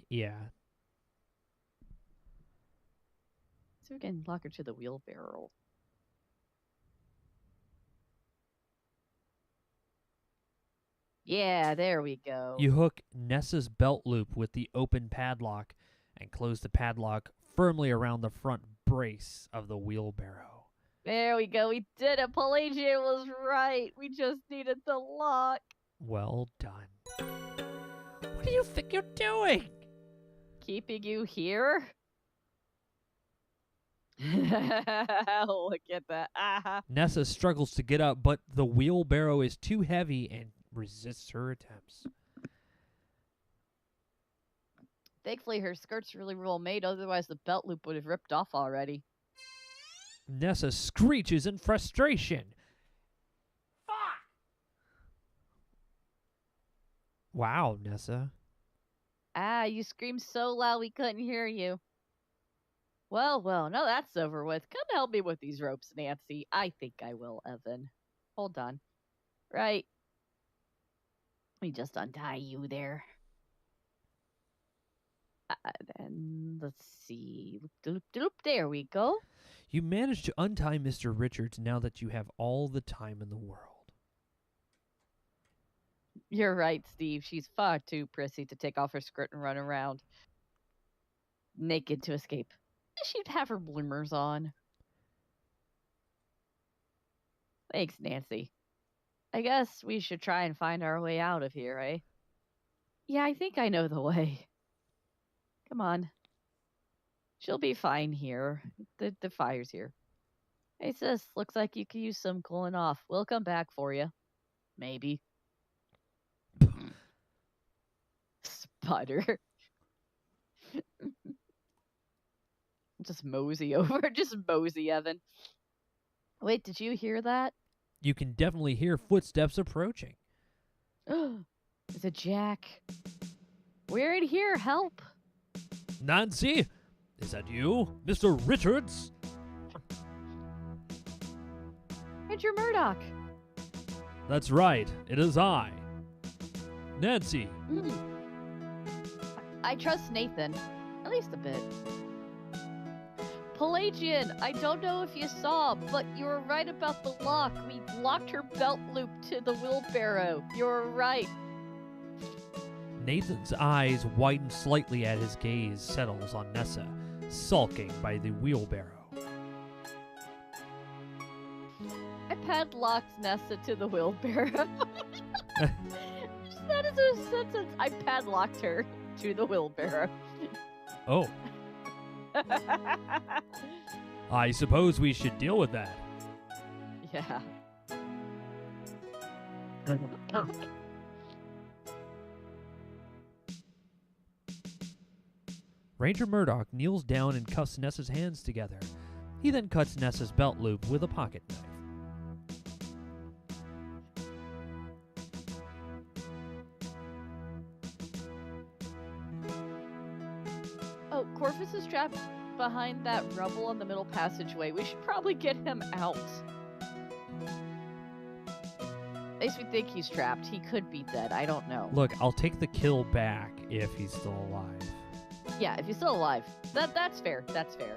Yeah. So we can lock her to the wheelbarrow. Yeah, there we go. You hook Nessa's belt loop with the open padlock and close the padlock firmly around the front brace of the wheelbarrow. There we go. We did it. Pelagian was right. We just needed the lock. Well done. What do you think you're doing? Keeping you here? Look at that. Nessa struggles to get up, but the wheelbarrow is too heavy and resists her attempts. Thankfully, her skirt's really well made. Otherwise, the belt loop would have ripped off already. Nessa screeches in frustration. Fuck! Wow, Nessa. You screamed so loud we couldn't hear you. Well, now that's over with. Come help me with these ropes, Nancy. I think I will, Evan. Hold on. Right. Let me just untie you there. Then let's see. Loop, doop, doop. There we go. You managed to untie Mr. Richards now that you have all the time in the world. You're right, Steve. She's far too prissy to take off her skirt and run around naked to escape. She'd have her bloomers on. Thanks, Nancy. I guess we should try and find our way out of here, eh? Yeah, I think I know the way. Come on. She'll be fine here. The fire's here. Hey, sis, looks like you could use some cooling off. We'll come back for you. Maybe. Sputter. Just mosey over. Just mosey, Evan. Wait, did you hear that? You can definitely hear footsteps approaching. It's a Jack. We're in here. Help. Nancy, is that you, Mr. Richards? Andrew Murdoch. That's right, it is I. Nancy. I trust Nathan. At least a bit. Pelagian, I don't know if you saw, but you were right about the lock. We locked her belt loop to the wheelbarrow. You're right. Nathan's eyes widen slightly as his gaze settles on Nessa, sulking by the wheelbarrow. I padlocked Nessa to the wheelbarrow. That is a sentence. I padlocked her to the wheelbarrow. Oh, I suppose we should deal with that. Yeah. Ranger Murdoch kneels down and cuffs Nessa's hands together. He then cuts Nessa's belt loop with a pocket knife. Oh, Corvus is trapped behind that rubble in the middle passageway. We should probably get him out. At least we think he's trapped. He could be dead. I don't know. Look, I'll take the kill back if he's still alive. Yeah, if he's still alive. That's fair. That's fair.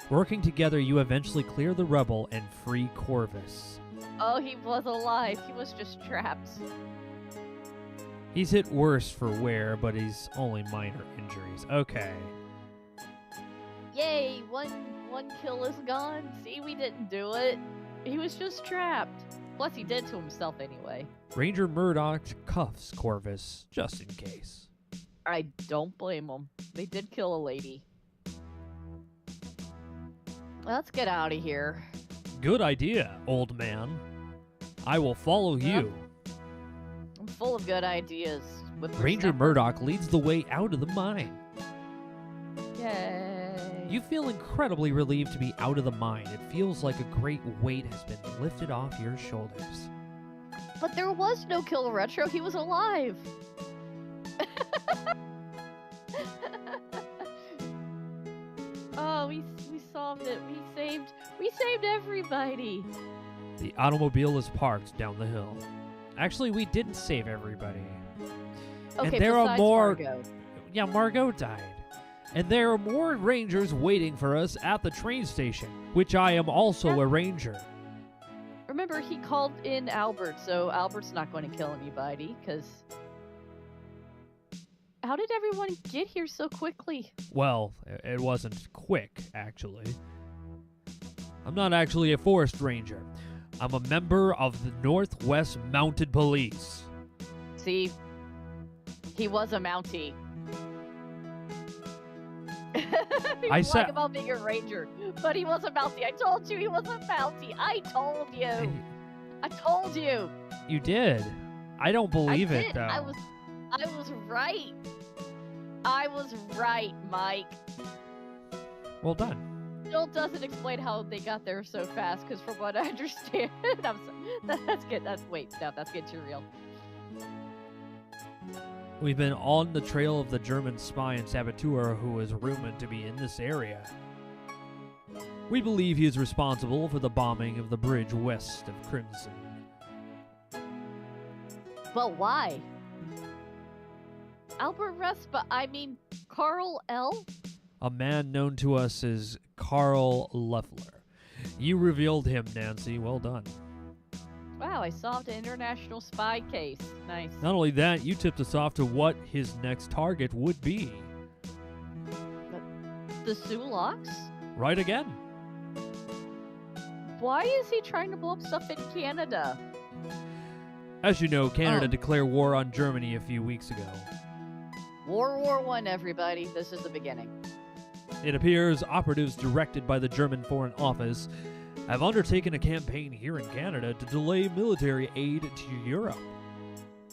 Working together, you eventually clear the rubble and free Corvus. Oh, he was alive. He was just trapped. He's hit worse for wear, but he's only minor injuries. Okay. Yay! One kill is gone. See, we didn't do it. He was just trapped. Plus, he did to himself anyway. Ranger Murdoch cuffs Corvus, just in case. I don't blame him. They did kill a lady. Let's get out of here. Good idea, old man. I will follow you. I'm full of good ideas. With Ranger Murdoch leads the way out of the mine. Yay. You feel incredibly relieved to be out of the mine. It feels like a great weight has been lifted off your shoulders. But there was no Kill Retro. He was alive. Oh, we solved it. We saved everybody. The automobile is parked down the hill. Actually, we didn't save everybody. Okay, and there are besides more. Margot. Yeah, Margot died. And there are more rangers waiting for us at the train station, which I am also a ranger. Remember, he called in Albert, so Albert's not going to kill anybody, because... How did everyone get here so quickly? Well, it wasn't quick, actually. I'm not actually a forest ranger. I'm a member of the Northwest Mounted Police. See? He was a Mountie. I said said about being a ranger, but he was a Mountie. I told you he was a Mountie. I told you. I told you. You did. I don't believe I it did. though. I was right. I was right, Mike. Well done. Still doesn't explain how they got there so fast, because from what I understand, that's good. That's getting too real. We've been on the trail of the German spy and saboteur who is rumored to be in this area. We believe he is responsible for the bombing of the bridge west of Crimson. But why? Albert Rest, but I mean Carl L? A man known to us as Carl Leffler. You revealed him, Nancy. Well done. Wow, I solved an international spy case. Nice. Not only that, you tipped us off to what his next target would be. The Sulaks? Right again. Why is he trying to blow up stuff in Canada? As you know, Canada declared war on Germany a few weeks ago. World War I, everybody. This is the beginning. It appears operatives directed by the German Foreign Office have undertaken a campaign here in Canada to delay military aid to Europe.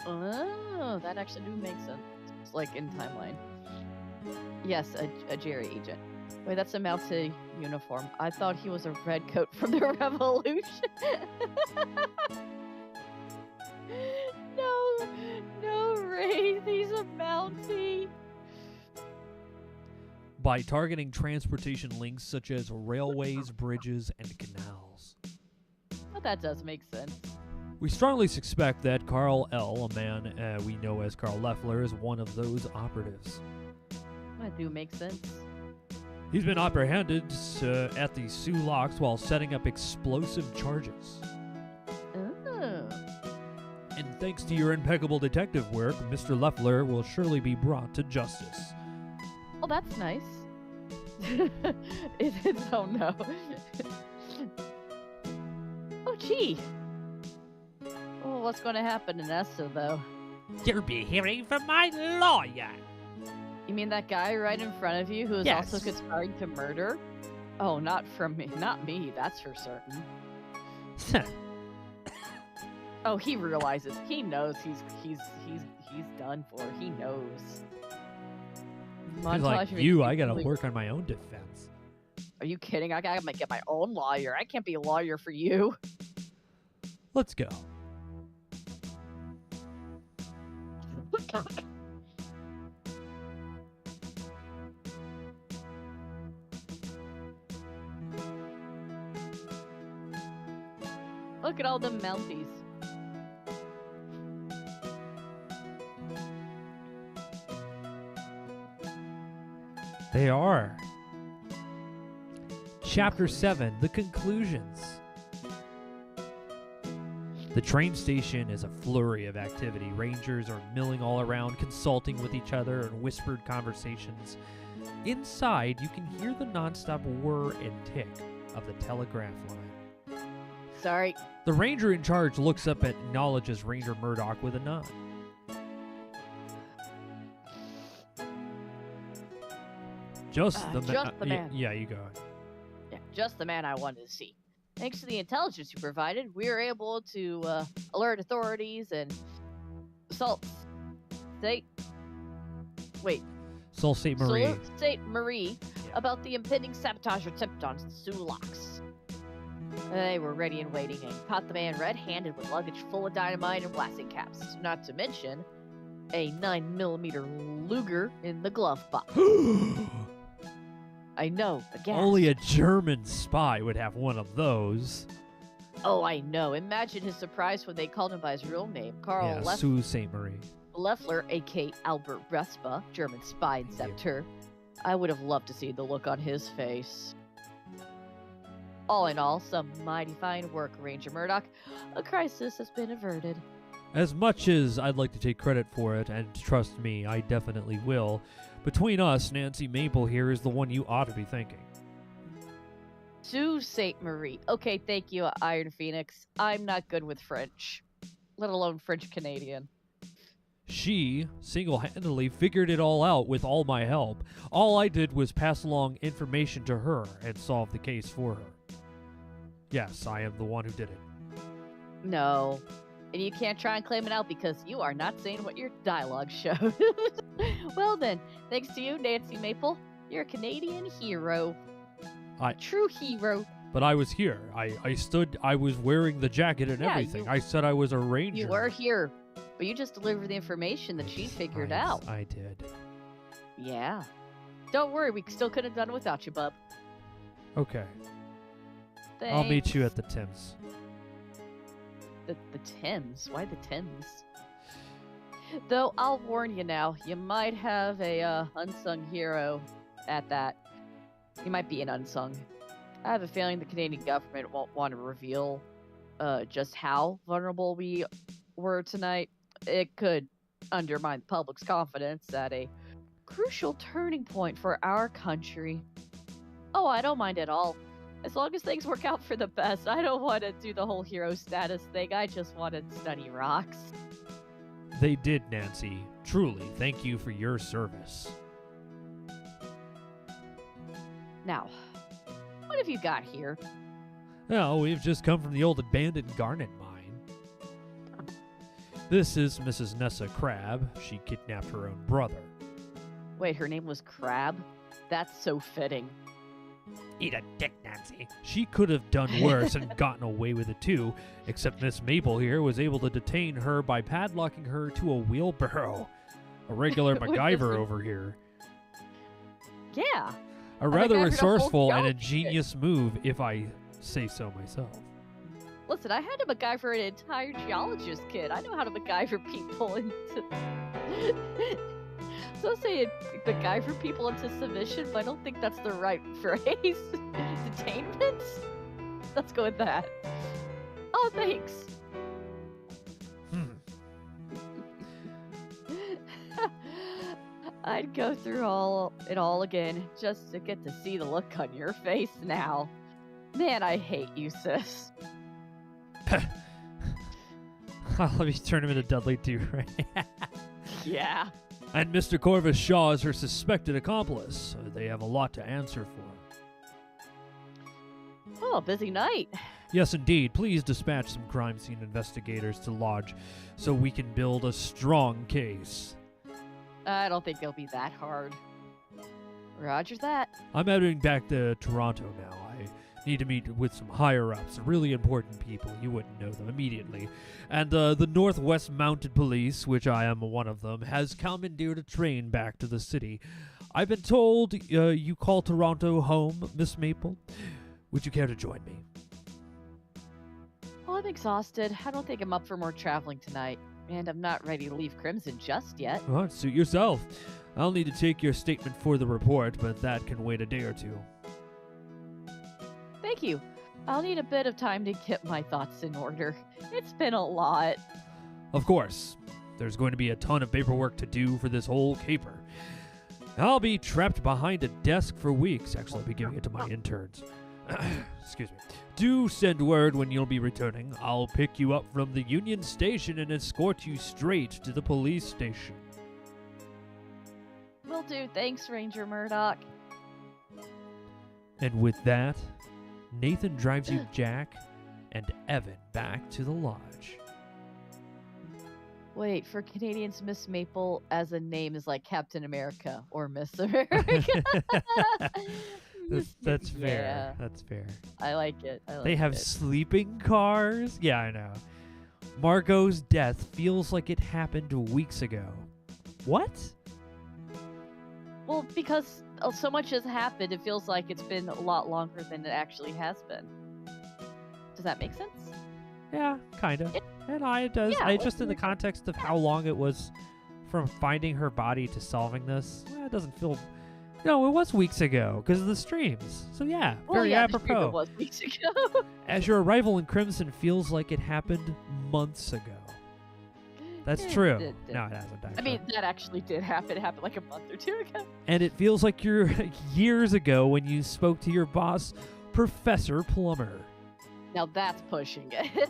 Oh, that actually do make sense. It's like in timeline. Yes, a Jerry agent. Wait, that's a Mountie uniform. I thought he was a redcoat from the Revolution. No, Ray, he's a Mountie. By targeting transportation links such as railways, bridges, and canals. Well, that does make sense. We strongly suspect that Carl L., a man we know as Carl Leffler, is one of those operatives. That do make sense. He's been apprehended at the Sioux Locks while setting up explosive charges. Oh. And thanks to your impeccable detective work, Mr. Leffler will surely be brought to justice. Oh, that's nice. Oh no. Oh gee. Oh, what's going to happen to Nessa though? You'll be hearing from my lawyer. You mean that guy right in front of you who is Yes. also conspiring to murder? Oh, not from me. Not me, that's for certain. Oh, he realizes. He knows he's done for. He knows. He's Montage like, of you, I gotta extremely- work on my own defense. Are you kidding? I gotta get my own lawyer. I can't be a lawyer for you. Let's go. Look at all the Mounties. They are. Chapter 7, The Conclusions. The train station is a flurry of activity. Rangers are milling all around, consulting with each other in whispered conversations. Inside, you can hear the nonstop whir and tick of the telegraph line. Sorry. The ranger in charge looks up and acknowledges Ranger Murdoch with a nod. Just the man. Yeah, you go. Yeah, just the man I wanted to see. Thanks to the intelligence you provided, we were able to alert authorities and Salt State. Wait. Sault Ste. Marie. Sault Ste. Marie about the impending sabotage attempt on Sioux Locks. They were ready and waiting and caught the man red-handed with luggage full of dynamite and blasting caps. Not to mention a 9mm Luger in the glove box. I know, again. Only a German spy would have one of those. Oh, I know. Imagine his surprise when they called him by his real name, Karl Yeah, Sault Ste. Marie. Leffler, a.k.a. Albert Respa, German spy and saboteur. I would have loved to see the look on his face. All in all, some mighty fine work, Ranger Murdoch. A crisis has been averted. As much as I'd like to take credit for it, and trust me, I definitely will, between us, Nancy Maple here is the one you ought to be thanking. Sault Ste. Marie. Okay, thank you, Iron Phoenix. I'm not good with French, let alone French-Canadian. She single-handedly figured it all out with all my help. All I did was pass along information to her and solve the case for her. Yes, I am the one who did it. No. And you can't try and claim it out because you are not saying what your dialogue showed. Well then, thanks to you, Nancy Maple, you're a Canadian hero. True hero. But I was here. I was wearing the jacket and Yeah, everything. I said I was a ranger. You were here, but you just delivered the information that she figured out. I did. Yeah. Don't worry, we still could have done it without you, bub. Okay. Thanks. I'll meet you at the Tim's. The Thames? Why the Thames? Though I'll warn you now, you might have a unsung hero at that. He might be an unsung. I have a feeling the Canadian government won't want to reveal just how vulnerable we were tonight. It could undermine the public's confidence at a crucial turning point for our country. Oh, I don't mind at all. As long as things work out for the best, I don't want to do the whole hero status thing. I just want to study rocks. They did, Nancy. Truly, thank you for your service. Now, what have you got here? Well, we've just come from the old abandoned garnet mine. This is Mrs. Nessa Crab. She kidnapped her own brother. Wait, her name was Crab? That's so fitting. Eat a dick, Nancy. She could have done worse and gotten away with it too, except Miss Maple here was able to detain her by padlocking her to a wheelbarrow. A regular MacGyver over here. Yeah. A rather MacGyvered a whole resourceful and outfit. ingenious move, if I say so myself. Listen, I had to MacGyver an entire geologist kid. I know how to MacGyver people into... So say the guy for people into submission, but I don't think that's the right phrase. Detainment? Let's go with that. Oh, thanks. I'd go through it all again just to get to see the look on your face now. Man, I hate you, sis. Let me turn him into Dudley too, right? Yeah. And Mr. Corvus Shaw is her suspected accomplice. They have a lot to answer for. Oh, busy night. Yes, indeed. Please dispatch some crime scene investigators to Lodge so we can build a strong case. I don't think it'll be that hard. Roger that. I'm heading back to Toronto now. I need to meet with some higher-ups, really important people. You wouldn't know them immediately. And the Northwest Mounted Police, which I am one of them, has commandeered a train back to the city. I've been told you call Toronto home, Miss Maple. Would you care to join me? Well, I'm exhausted. I don't think I'm up for more traveling tonight. And I'm not ready to leave Crimson just yet. Well, suit yourself. I'll need to take your statement for the report, but that can wait a day or two. Thank you. I'll need a bit of time to get my thoughts in order. It's been a lot. Of course. There's going to be a ton of paperwork to do for this whole caper. I'll be trapped behind a desk for weeks. Actually, I'll be giving it to my interns. Excuse me. Do send word when you'll be returning. I'll pick you up from the Union Station and escort you straight to the police station. Will do. Thanks, Ranger Murdoch. And with that, Nathan drives you Jack and Evan back to the lodge. Wait, for Canadians, Miss Maple as a name is like Captain America or Miss America. That's fair. Yeah. That's fair. I like it. They have sleeping cars? Yeah, I know. Margot's death feels like it happened weeks ago. What? Well, because so much has happened, it feels like it's been a lot longer than it actually has been. Does that make sense? Yeah, kind of. It does. Yeah, Just in the context of how long it was from finding her body to solving this, it doesn't feel... No, it was weeks ago because of the streams. So yeah, very apropos. It was weeks ago. As your arrival in Crimson feels like it happened months ago. That's true. No, it hasn't. I mean, that actually did happen. It happened like a month or two ago. And it feels like you're years ago when you spoke to your boss, Professor Plummer. Now that's pushing it.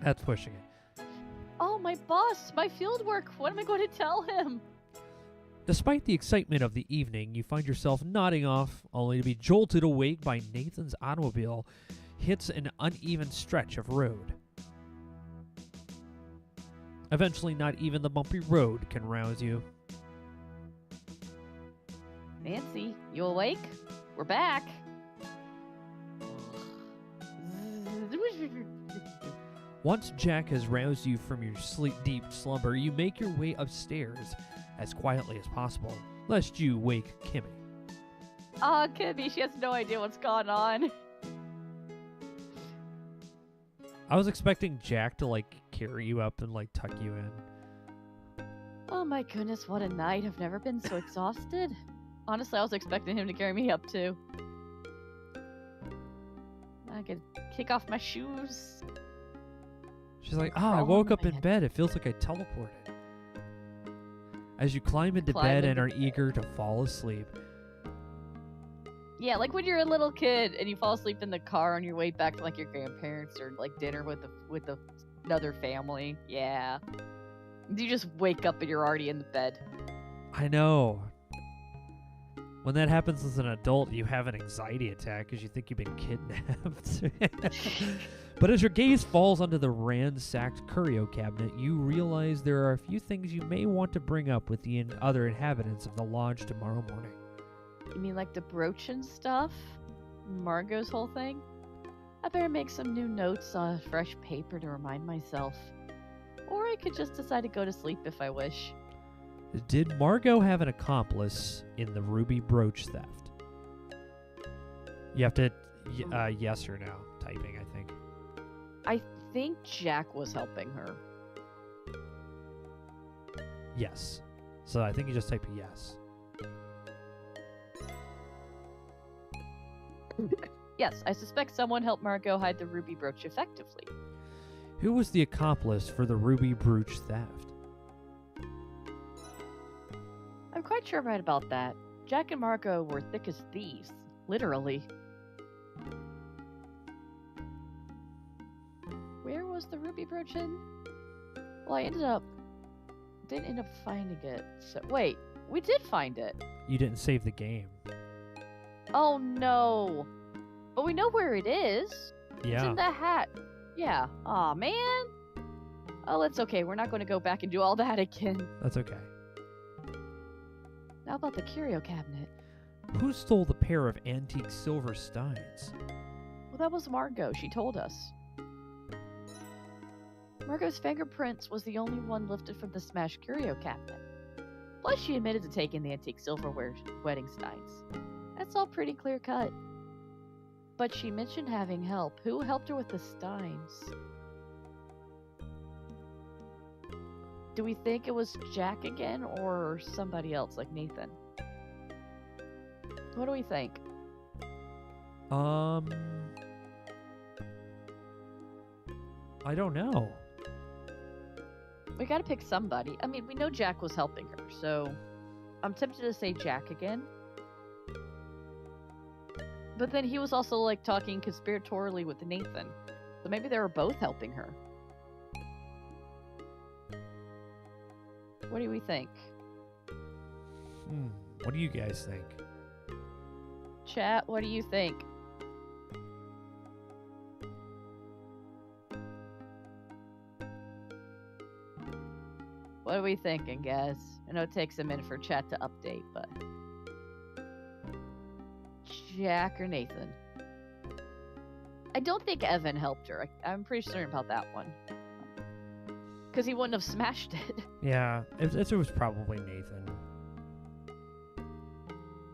That's pushing it. Oh, my boss, my field work. What am I going to tell him? Despite the excitement of the evening, you find yourself nodding off, only to be jolted awake by Nathan's automobile hits an uneven stretch of road. Eventually, not even the bumpy road can rouse you. Nancy, you awake? We're back. Once Jack has roused you from your deep slumber, you make your way upstairs as quietly as possible, lest you wake Kimmy. Aw, Kimmy, she has no idea what's going on. I was expecting Jack to, carry you up and, tuck you in. Oh my goodness, what a night. I've never been so exhausted. Honestly, I was expecting him to carry me up, too. I could kick off my shoes. She's like, I woke up in bed. It feels like I teleported. As you climb into bed and are eager to fall asleep. Yeah, like when you're a little kid and you fall asleep in the car on your way back to your grandparents or dinner with another family. Yeah. You just wake up and you're already in the bed. I know. When that happens as an adult, you have an anxiety attack because you think you've been kidnapped. But as your gaze falls onto the ransacked curio cabinet, you realize there are a few things you may want to bring up with the other inhabitants of the lodge tomorrow morning. You mean the brooch and stuff? Margot's whole thing? I better make some new notes on fresh paper to remind myself. Or I could just decide to go to sleep if I wish. Did Margot have an accomplice in the ruby brooch theft? You have to yes or no typing, I think. I think Jack was helping her. Yes. So I think you just type yes. Yes, I suspect someone helped Margot hide the ruby brooch effectively. Who was the accomplice for the ruby brooch theft? I'm quite sure right about that. Jack and Margot were thick as thieves, literally. Where was the ruby brooch hidden? Well, I didn't end up finding it. So wait, we did find it. You didn't save the game. Oh no! But we know where it is. It's Yeah. in the hat. Yeah. Aw, man. Oh, it's okay. We're not going to go back and do all that again. That's okay. How about the curio cabinet? Who stole the pair of antique silver steins? Well, that was Margot. She told us. Margot's fingerprints was the only one lifted from the smashed curio cabinet. Plus, she admitted to taking the antique silverware wedding steins. That's all pretty clear cut. But she mentioned having help. Who helped her with the steins? Do we think it was Jack again or somebody else like Nathan? What do we think? I don't know. We gotta pick somebody. I mean, we know Jack was helping her, so I'm tempted to say Jack again. But then he was also like talking conspiratorially with Nathan. So maybe they were both helping her. What do we think? What do you guys think? Chat, what do you think? What are we thinking, guys? I know it takes a minute for chat to update, but... Jack or Nathan? I don't think Evan helped her. I'm pretty certain about that one. Because he wouldn't have smashed it. Yeah, it was probably Nathan.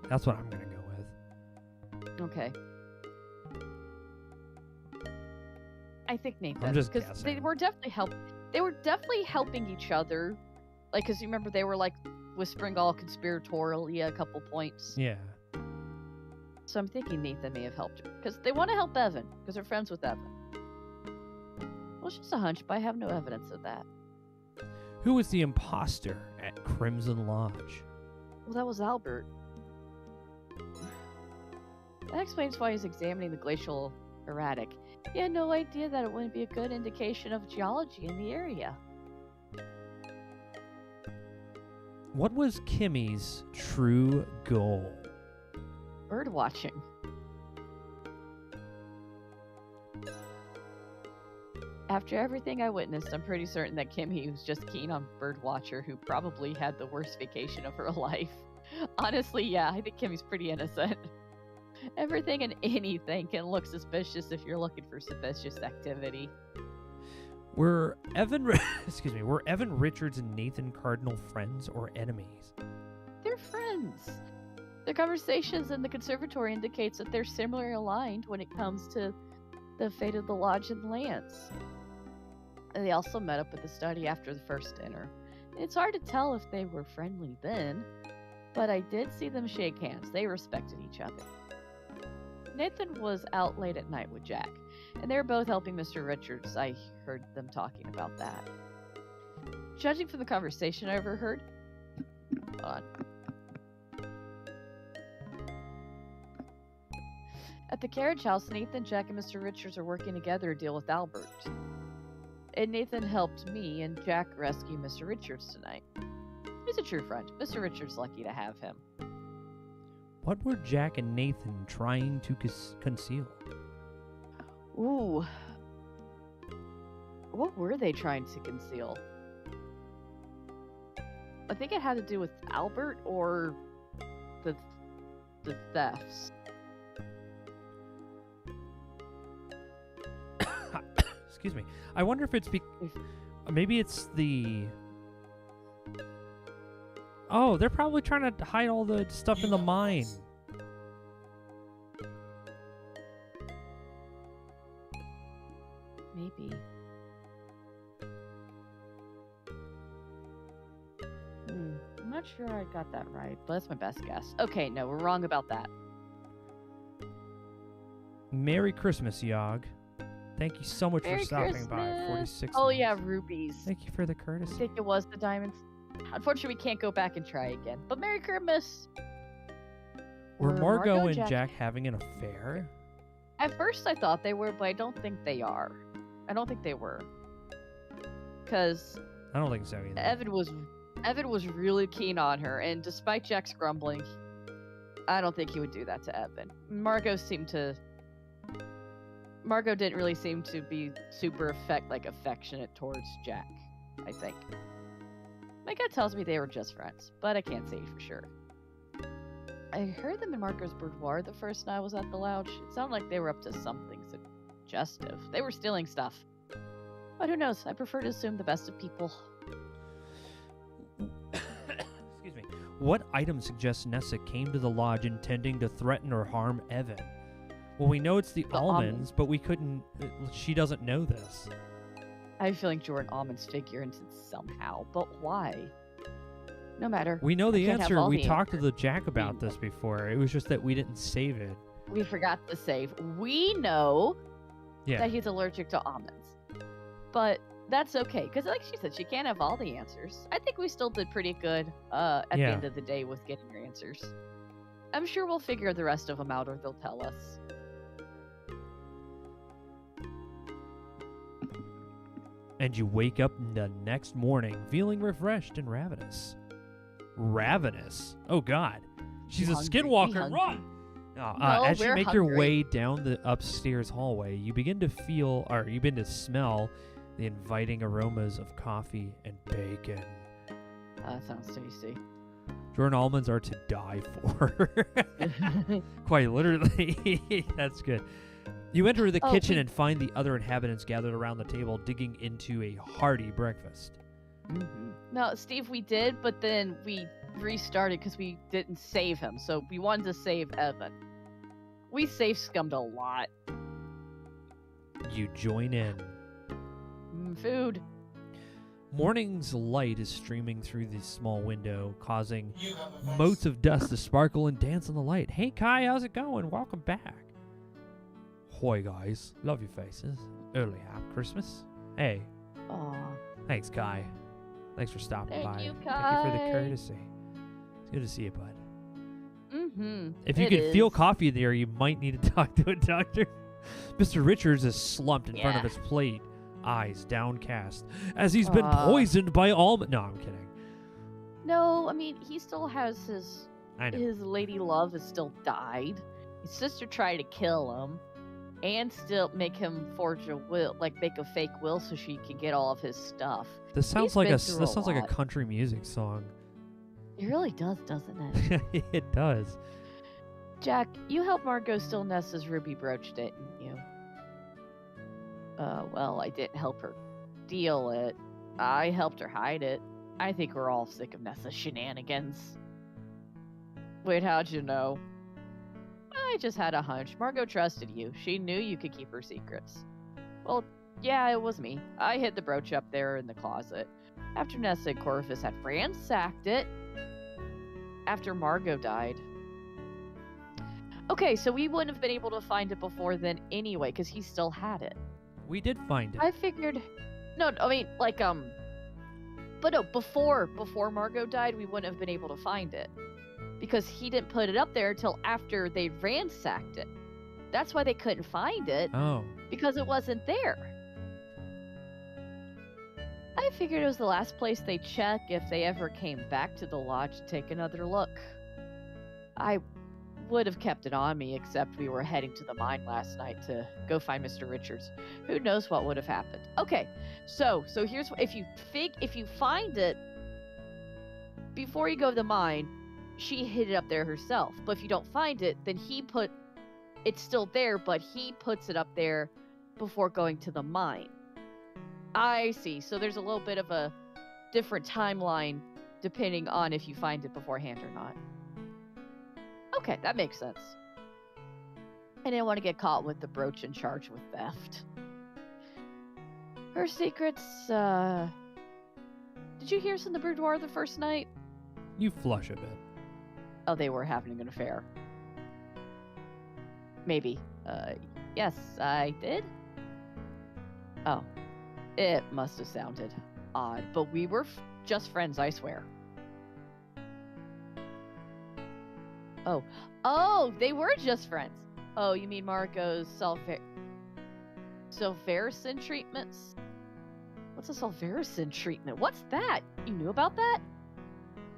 That's what I'm going to go with. Okay. I think Nathan. I'm just because guessing. they were definitely helping each other. Like, because you remember they were like whispering all conspiratorially a couple points. Yeah. So I'm thinking Nathan may have helped her. Because they want to help Evan. Because they're friends with Evan. Well, it's just a hunch, but I have no evidence of that. Who was the imposter at Crimson Lodge? Well, that was Albert. That explains why he's examining the glacial erratic. He had no idea that it wouldn't be a good indication of geology in the area. What was Kimmy's true goal? Bird watching. After everything I witnessed, I'm pretty certain that Kimmy was just keen on Birdwatcher, who probably had the worst vacation of her life. Honestly, yeah, I think Kimmy's pretty innocent. Everything and anything can look suspicious if you're looking for suspicious activity. Were Evan Richards and Nathan Cardinal friends or enemies? They're friends. Their conversations in the conservatory indicates that they're similarly aligned when it comes to the fate of the lodge and Lance. And they also met up at the study after the first dinner. It's hard to tell if they were friendly then, but I did see them shake hands. They respected each other. Nathan was out late at night with Jack, and they were both helping Mr. Richards. I heard them talking about that. Judging from the conversation I overheard... Hold on. At the carriage house, Nathan, Jack, and Mr. Richards are working together to deal with Albert. And Nathan helped me and Jack rescue Mr. Richards tonight. He's a true friend. Mr. Richards lucky to have him. What were Jack and Nathan trying to conceal? Ooh. What were they trying to conceal? I think it had to do with Albert or the thefts. Excuse me. I wonder if it's maybe it's the... Oh, they're probably trying to hide all the stuff in the mine. Maybe. I'm not sure I got that right, but that's my best guess. Okay, no, we're wrong about that. Merry Christmas, Yogg. Thank you so much Merry for stopping Christmas. by. 46 Oh, months. yeah, rubies. Thank you for the I courtesy. think it was the diamonds. Unfortunately, we can't go back and try again. But Merry Christmas. Were Margot and Jack Jack having an affair? At first, I thought they were, but I don't think they are. I don't think they were. Because I don't think so either. Evan was really keen on her, and despite Jack's grumbling, I don't think he would do that to Evan. Margot didn't really seem to be super affectionate towards Jack, I think. My gut tells me they were just friends, but I can't say for sure. I heard them in Marco's boudoir the first night I was at the lounge. It sounded like they were up to something suggestive. They were stealing stuff. But who knows? I prefer to assume the best of people. Excuse me. What item suggests Nessa came to the lodge intending to threaten or harm Evan? Well, we know it's the almonds, but we couldn't... she doesn't know this. I have a feeling Jordan Almonds figure into it somehow, but why? No matter. We know the can't have answer. all We the talked to answers. the Jack about this before. It was just that we didn't save it. We forgot to save. We know Yeah. that he's allergic to almonds. But that's okay, because like she said, she can't have all the answers. I think we still did pretty good at the Yeah. end of the day with getting her answers. I'm sure we'll figure the rest of them out, or they'll tell us. And you wake up the next morning feeling refreshed and ravenous. Ravenous? Oh, God. She's Be a hungry, be skinwalker. hungry. Run! No, As you we're make your hungry. way down the upstairs hallway, you begin to smell the inviting aromas of coffee and bacon. That sounds tasty. Jordan almonds are to die for. Quite literally. That's good. You enter the kitchen and find the other inhabitants gathered around the table digging into a hearty breakfast. Mm-hmm. No, Steve, we did, but then we restarted because we didn't save him. So we wanted to save Evan. We safe scummed a lot. You join in. Food. Morning's light is streaming through the small window, causing You have effects. motes of dust to sparkle and dance in the light. Hey, Kai, how's it going? Welcome back. Hoy, guys. Love your faces. Early happy Christmas. Hey, Aw. thanks, Kai. Thanks for stopping Thank by. you, Thank you for the Kai. courtesy. It's good to see you, bud. Mm-hmm. If you can feel coffee there, you might need to talk to a doctor. Mr. Richards is slumped in front of Yeah. his plate, eyes downcast, as he's been poisoned by almond. No, I'm kidding. No, I mean, he still has I know. his lady love has still died. His sister tried to kill him and still make him forge a will, make a fake will so she can get all of his stuff. This sounds He's like been a through this a sounds like a lot. country music song. It really does, doesn't it? It does. Jack, you helped Margot steal Nessa's ruby brooch, didn't you? Well, I didn't help her steal it. I helped her hide it. I think we're all sick of Nessa's shenanigans. Wait, how'd you know? I just had a hunch. Margot trusted you. She knew you could keep her secrets. Well, yeah, it was me. I hid the brooch up there in the closet. After Nessa and Corvus had ransacked it. After Margot died. Okay, so we wouldn't have been able to find it before then anyway, because he still had it. We did find it. I figured... No, I mean, But no, before Margot died, we wouldn't have been able to find it. Because he didn't put it up there until after they ransacked it. That's why they couldn't find it, Oh. because it wasn't there. I figured it was the last place they'd check if they ever came back to the lodge to take another look. I would have kept it on me, except we were heading to the mine last night to go find Mr. Richards. Who knows what would have happened? Okay, so here's what, if you find it before you go to the mine, she hid it up there herself. But if you don't find it, then it's still there, but he puts it up there before going to the mine. I see. So there's a little bit of a different timeline depending on if you find it beforehand or not. Okay, that makes sense. I didn't want to get caught with the brooch and charged with theft. Her secrets, did you hear us in the boudoir the first night? You flush a bit. Oh, they were having an affair. Maybe. Yes, I did. Oh, it must have sounded odd, but we were just friends, I swear. Oh, they were just friends. Oh, you mean Margot's Salvaricin treatments? What's a Salvaricin treatment? What's that? You knew about that?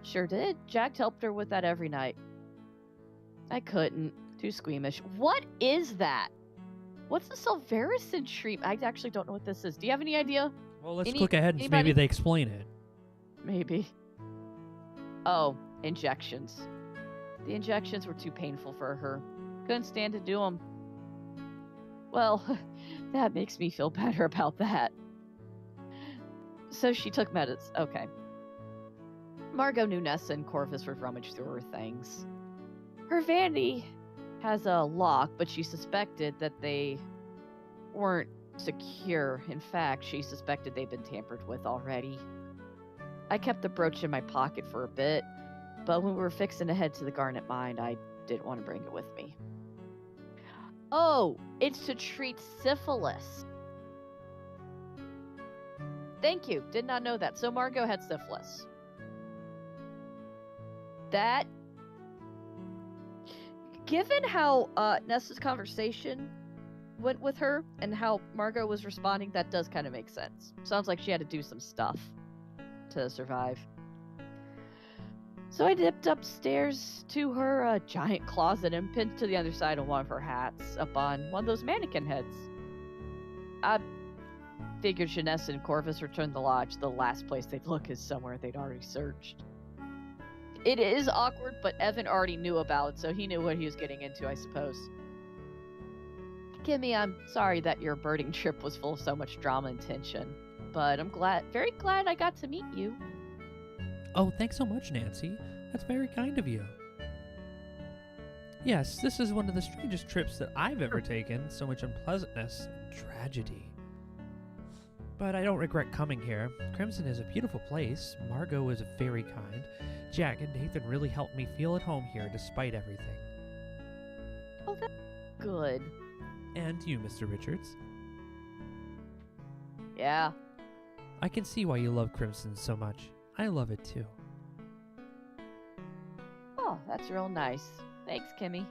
Sure did. Jack helped her with that every night. I couldn't. Too squeamish. What is that? What's a Salvaricin treatment? I actually don't know what this is. Do you have any idea? Well, let's click ahead and maybe they explain it. Maybe. Oh, injections. The injections were too painful for her. Couldn't stand to do them. Well, that makes me feel better about that. So she took medicine. Okay. Margot knew Nessa and Corvus would rummage through her things. Her vanity has a lock, but she suspected that they weren't secure. In fact, she suspected they'd been tampered with already. I kept the brooch in my pocket for a bit, but when we were fixing to head to the Garnet Mine, I didn't want to bring it with me. Oh, it's to treat syphilis. Thank you. Did not know that. So Margot had syphilis. That, given how Nessa's conversation went with her and how Margot was responding, that does kind of make sense. Sounds like she had to do some stuff to survive. So I dipped upstairs to her giant closet and pinned to the other side of one of her hats up on one of those mannequin heads. I figured Nessa and Corvus returned to the lodge. The last place they'd look is somewhere they'd already searched. It is awkward, but Evan already knew about it, so he knew what he was getting into, I suppose. Kimmy, I'm sorry that your birding trip was full of so much drama and tension, but I'm very glad I got to meet you. Oh, thanks so much, Nancy. That's very kind of you. Yes, this is one of the strangest trips that I've ever taken. So much unpleasantness and tragedy. But I don't regret coming here. Crimson is a beautiful place. Margot is very kind. Jack and Nathan really helped me feel at home here despite everything. Oh, that's good. And you, Mr. Richards. Yeah. I can see why you love Crimson so much. I love it too. Oh, that's real nice. Thanks, Kimmy.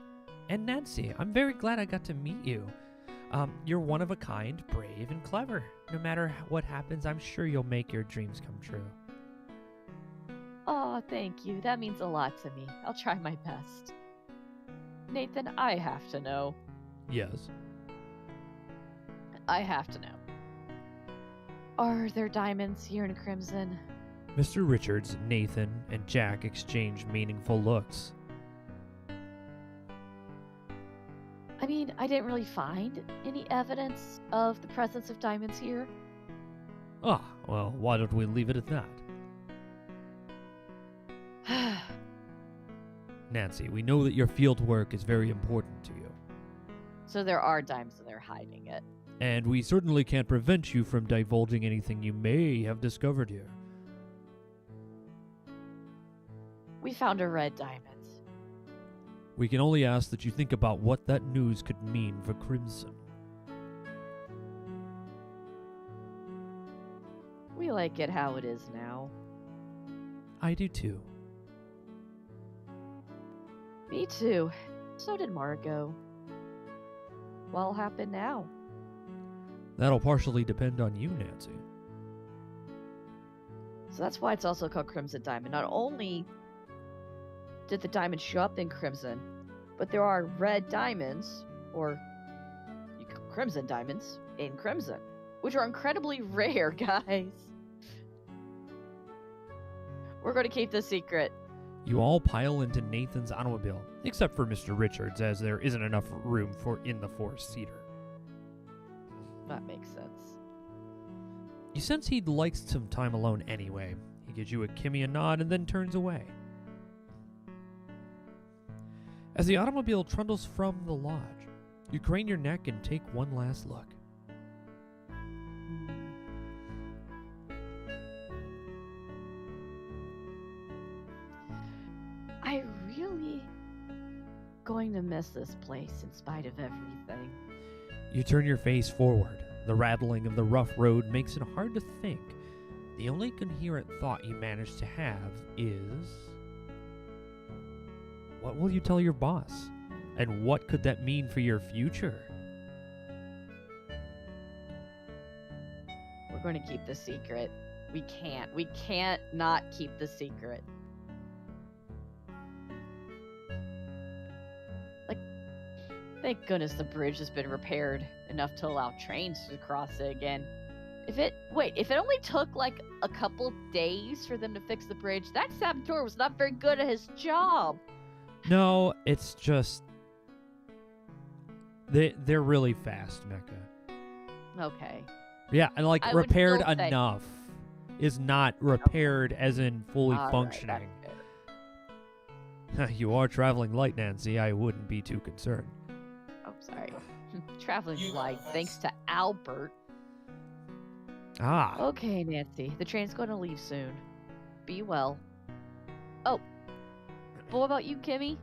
And Nancy, I'm very glad I got to meet you. You're one of a kind, brave, and clever. No matter what happens, I'm sure you'll make your dreams come true. Oh, thank you. That means a lot to me. I'll try my best. Nathan, I have to know. Yes. I have to know. Are there diamonds here in Crimson? Mr. Richards, Nathan, and Jack exchange meaningful looks. I mean, I didn't really find any evidence of the presence of diamonds here. Ah, well, why don't we leave it at that? Nancy, we know that your field work is very important to you. So there are diamonds and they're hiding it. And we certainly can't prevent you from divulging anything you may have discovered here. We found a red diamond. We can only ask that you think about what that news could mean for Crimson. We like it how it is now. I do too. Me too. So did Margot. What'll happen now? That'll partially depend on you, Nancy. So that's why it's also called Crimson Diamond. Not only did the diamond show up in Crimson, but there are red diamonds, or crimson diamonds, in Crimson, which are incredibly rare, guys. We're going to keep this secret. You all pile into Nathan's automobile, except for Mr. Richards, as there isn't enough room in the four-seater. That makes sense. You sense he likes some time alone anyway. He gives you a Kimmy nod and then turns away. As the automobile trundles from the lodge, you crane your neck and take one last look. I really going to miss this place in spite of everything. You turn your face forward. The rattling of the rough road makes it hard to think. The only coherent thought you manage to have is... what will you tell your boss? And what could that mean for your future? We're going to keep the secret. We can't. We can't not keep the secret. Like, thank goodness the bridge has been repaired enough to allow trains to cross it again. If it only took like a couple days for them to fix the bridge, that saboteur was not very good at his job. No, it's just... They're really fast, Mecha. Okay. Yeah, and like I would repaired still say- enough is not repaired as in fully All right, functioning. that's fair. You are traveling light, Nancy. I wouldn't be too concerned. Oh, sorry. Traveling You light, got thanks this. to Albert. Ah, Okay, Nancy. The train's going to leave soon. Be well. Oh. But what about you, Kimmy?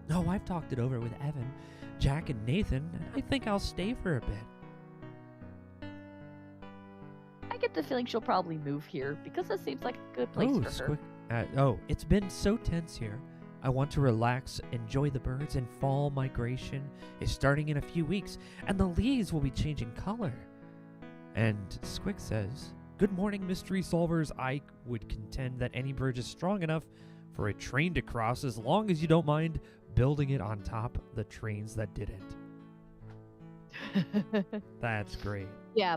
no, I've talked it over with Evan, Jack, and Nathan, and I think I'll stay for a bit. I get the feeling she'll probably move here because it seems like a good place for her. It's been so tense here. I want to relax, enjoy the birds, and fall migration is starting in a few weeks, and the leaves will be changing color. And Squick says, "Good morning, mystery solvers. I would contend that any bridge is strong enough for a train to cross as long as you don't mind building it on top of the trains that didn't." That's great. Yeah.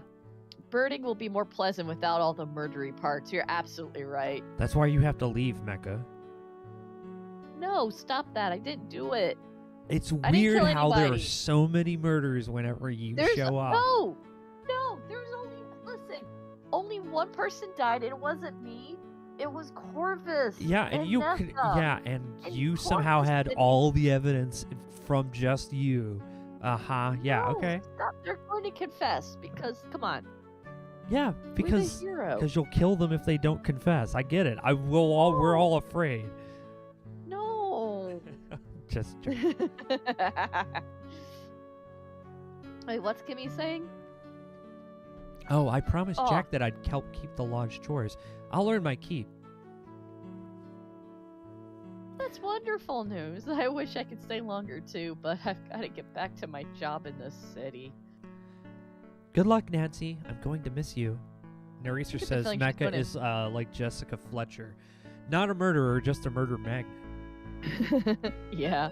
Birding will be more pleasant without all the murdery parts. You're absolutely right. That's why you have to leave, Mecha. No, stop that. I didn't do it. It's I didn't weird kill how there are anybody. so many murders whenever you show up. No, there's only one person died. It wasn't me. It was Corvus. Yeah, and you could, Nessa. and And you somehow Corvus had didn't- all the evidence from just you. Yeah, No, okay. Stop. They're going to confess because, come on. Yeah, We're because the hero. you'll kill them if they don't confess. I get it. We're all afraid. No. Just joking. Wait, what's Kimmy saying? Oh, I promised Oh. Jack that I'd help keep the lodge chores. I'll earn my keep. That's wonderful news. I wish I could stay longer too, but I've got to get back to my job in the city. Good luck, Nancy. I'm going to miss you. Naresar get the says feeling she's Mecha gonna- is like Jessica Fletcher. Not a murderer, just a murder magnet. Yeah.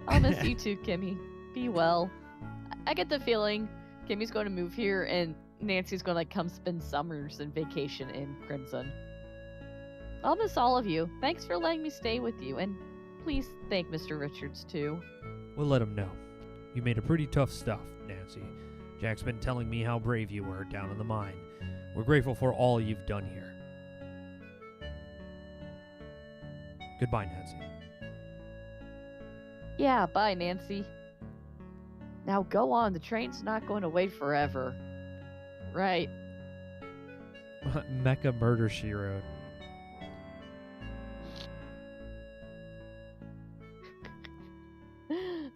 I'll miss you too, Kimmy. Be well. I get the feeling Kimmy's going to move here and Nancy's going to like come spend summers and vacation in Crimson. I'll miss all of you. Thanks for letting me stay with you, and please thank Mr. Richards too. We'll let him know. You made a pretty tough stuff, Nancy. Jack's been telling me how brave you were down in the mine. We're grateful for all you've done here. Goodbye, Nancy. Yeah, bye, Nancy. Now go on. The train's not going to wait forever. Right. Mecha Murder, She Wrote.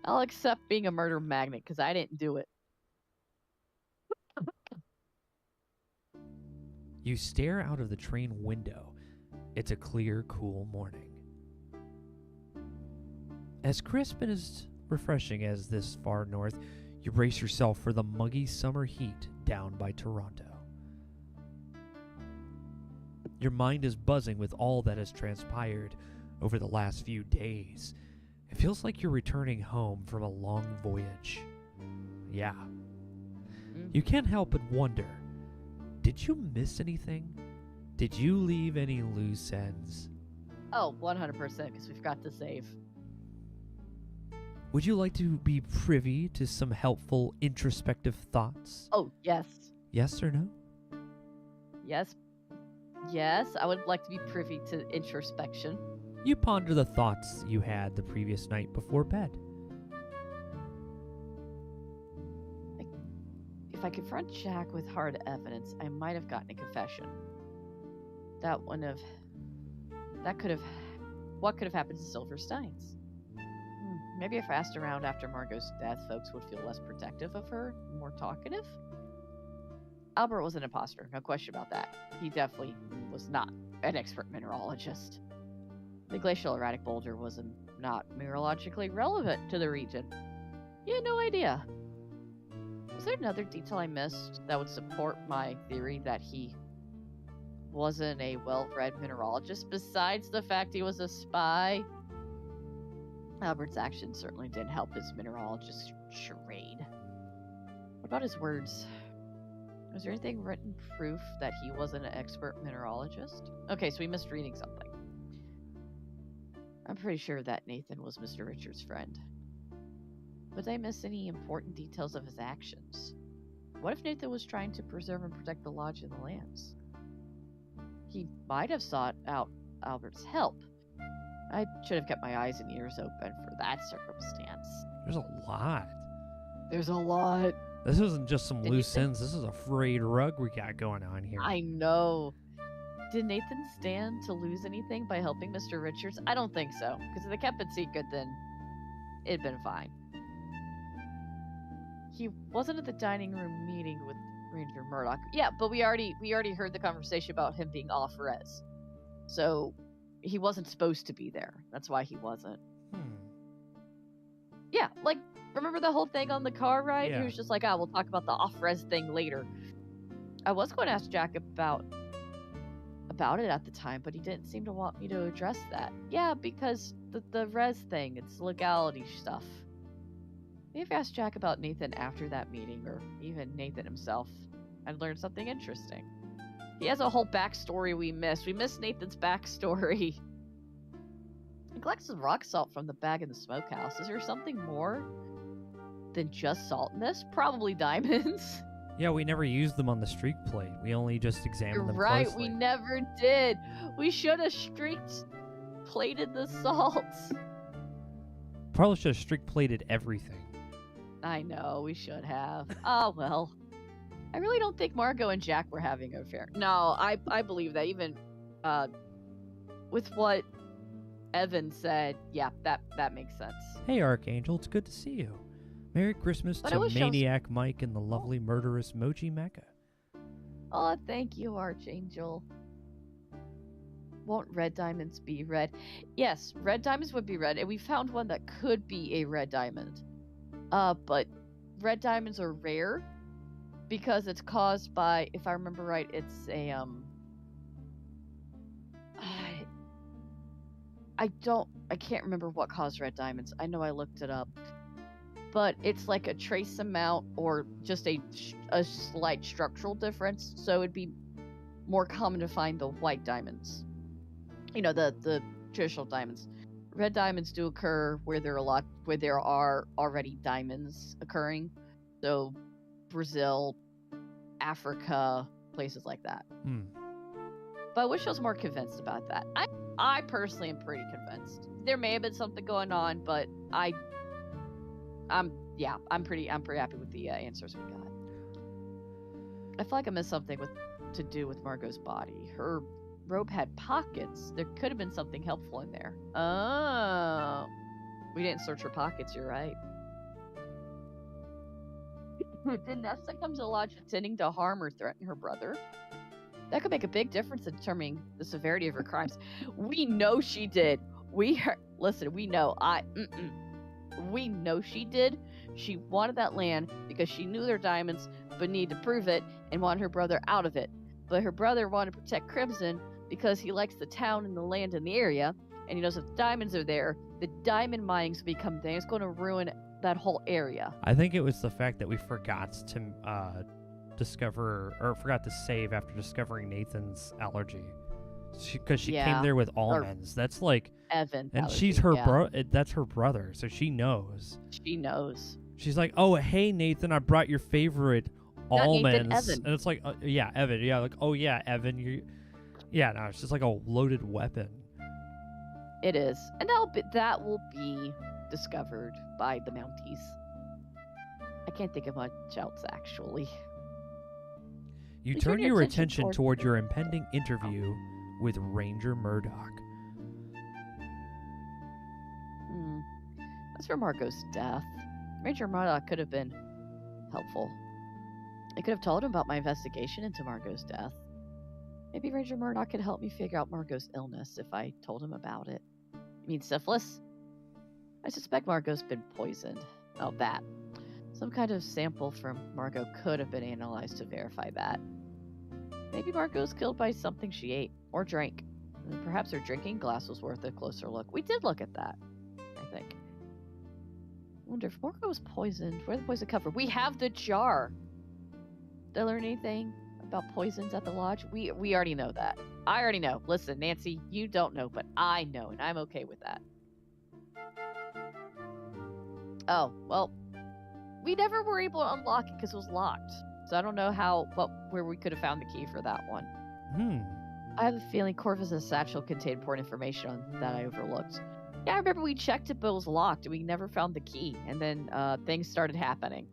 I'll accept being a murder magnet because I didn't do it. You stare out of the train window. It's a clear, cool morning. As crisp and as refreshing as this far north, you brace yourself for the muggy summer heat down by Toronto. Your mind is buzzing with all that has transpired over the last few days. It feels like you're returning home from a long voyage. Yeah. You can't help but wonder, did you miss anything? Did you leave any loose ends? Oh, 100% because we forgot to save. Would you like to be privy to some helpful introspective thoughts? Oh, yes. Yes or no? Yes. Yes, I would like to be privy to introspection. You ponder the thoughts you had the previous night before bed. If I confront Jack with hard evidence, I might have gotten a confession. That could have what could have happened to Silver Steins? Maybe if I asked around after Margot's death, folks would feel less protective of her, more talkative. Albert was an imposter, no question about that. He definitely was not an expert mineralogist. The glacial erratic boulder was not mineralogically relevant to the region. He had no idea. Was there another detail I missed that would support my theory that he wasn't a well-read mineralogist besides the fact he was a spy? Albert's actions certainly didn't help his mineralogist charade. What about his words? Was there anything written proof that he wasn't an expert mineralogist? Okay, so we missed reading something. I'm pretty sure that Nathan was Mr. Richards' friend. But did I miss any important details of his actions? What if Nathan was trying to preserve and protect the lodge and the lands? He might have sought out Albert's help. I should have kept my eyes and ears open for that circumstance. There's a lot. There's a lot. This isn't just some Did you loose think- ends. This is a frayed rug we got going on here. I know. Did Nathan stand to lose anything by helping Mr. Richards? I don't think so. Because if they kept it secret, then it'd been fine. He wasn't at the dining room meeting with Ranger Murdoch. Yeah, but we already heard the conversation about him being off res. So he wasn't supposed to be there. That's why he wasn't. Yeah, like, remember the whole thing on the car ride? Yeah. He was just like, we'll talk about the off-res thing later. I was going to ask Jack about it at the time, but he didn't seem to want me to address that. Yeah, because the res thing, it's legality stuff. Maybe if I asked Jack about Nathan after that meeting, or even Nathan himself, I'd learn something interesting. He has a whole backstory we missed. We missed Nathan's backstory. He collects some rock salt from the bag in the smokehouse. Is there something more than just salt in this? Probably diamonds. Yeah, we never used them on the streak plate. We only just You're examined them right, closely. we never did. We should have plated the salts. Probably should have streak plated everything. I know, we should have. Oh, well. I really don't think Margot and Jack were having an affair. No, I believe that. Even with what Evan said, yeah, that makes sense. Hey, Archangel, it's good to see you. Merry Christmas But I to wish I was- Maniac Mike and the lovely murderous Mochi Mecha. Oh, thank you, Archangel. Won't red diamonds be red? Yes, red diamonds would be red, and we found one that could be a red diamond. But red diamonds are rare because it's caused by, if I remember right, it's a I can't remember what caused red diamonds. I know I looked it up. But it's like a trace amount or just a slight structural difference, so it'd be more common to find the white diamonds. You know, the traditional diamonds. Red diamonds do occur where there are already diamonds occurring. So Brazil, Africa, places like that. But I wish I was more convinced about that. I personally am pretty convinced. There may have been something going on, but I'm pretty happy with the answers we got. I feel like I missed something to do with Margot's body. Her robe had pockets. There could have been something helpful in there. Oh, we didn't search her pockets. You're right. Did Nessa come to the lodge intending to harm or threaten her brother? That could make a big difference in determining the severity of her crimes. We know she did. We know. We know she did. She wanted that land because she knew their diamonds, but needed to prove it and wanted her brother out of it. But her brother wanted to protect Crimson because he likes the town and the land in the area, and he knows if diamonds are there, the diamond mining's become there. It's going to ruin that whole area. I think it was the fact that we forgot to forgot to save after discovering Nathan's allergy. Because she came there with almonds. That's like Evan. and she's her that's her brother, so she knows. She knows. She's like, "Oh, hey Nathan, I brought your favorite Not almonds." Nathan, Evan. And it's like, yeah, Evan. Yeah, like, "Oh yeah, Evan, yeah, no, it's just like a loaded weapon." It is. And that will be discovered by the Mounties. I can't think of much else, actually. You turn your attention toward your impending interview with Ranger Murdoch. As for Margot's death, Ranger Murdoch could have been helpful. I could have told him about my investigation into Margot's death. Maybe Ranger Murdoch could help me figure out Margot's illness if I told him about it. You mean syphilis? I suspect Margot's been poisoned. Oh, that. Some kind of sample from Margot could have been analyzed to verify that. Maybe Margot was killed by something she ate or drank. And perhaps her drinking glass was worth a closer look. We did look at that, I think. I wonder if Margot was poisoned. Where did the poison come from? We have the jar. Did I learn anything about poisons at the lodge? We already know that. I already know. Listen, Nancy, you don't know, but I know, and I'm okay with that. Oh, well, we never were able to unlock it because it was locked. So I don't know where we could have found the key for that one. I have a feeling Corvus' satchel contained important information that I overlooked. Yeah, I remember we checked it, but it was locked, and we never found the key. And then things started happening.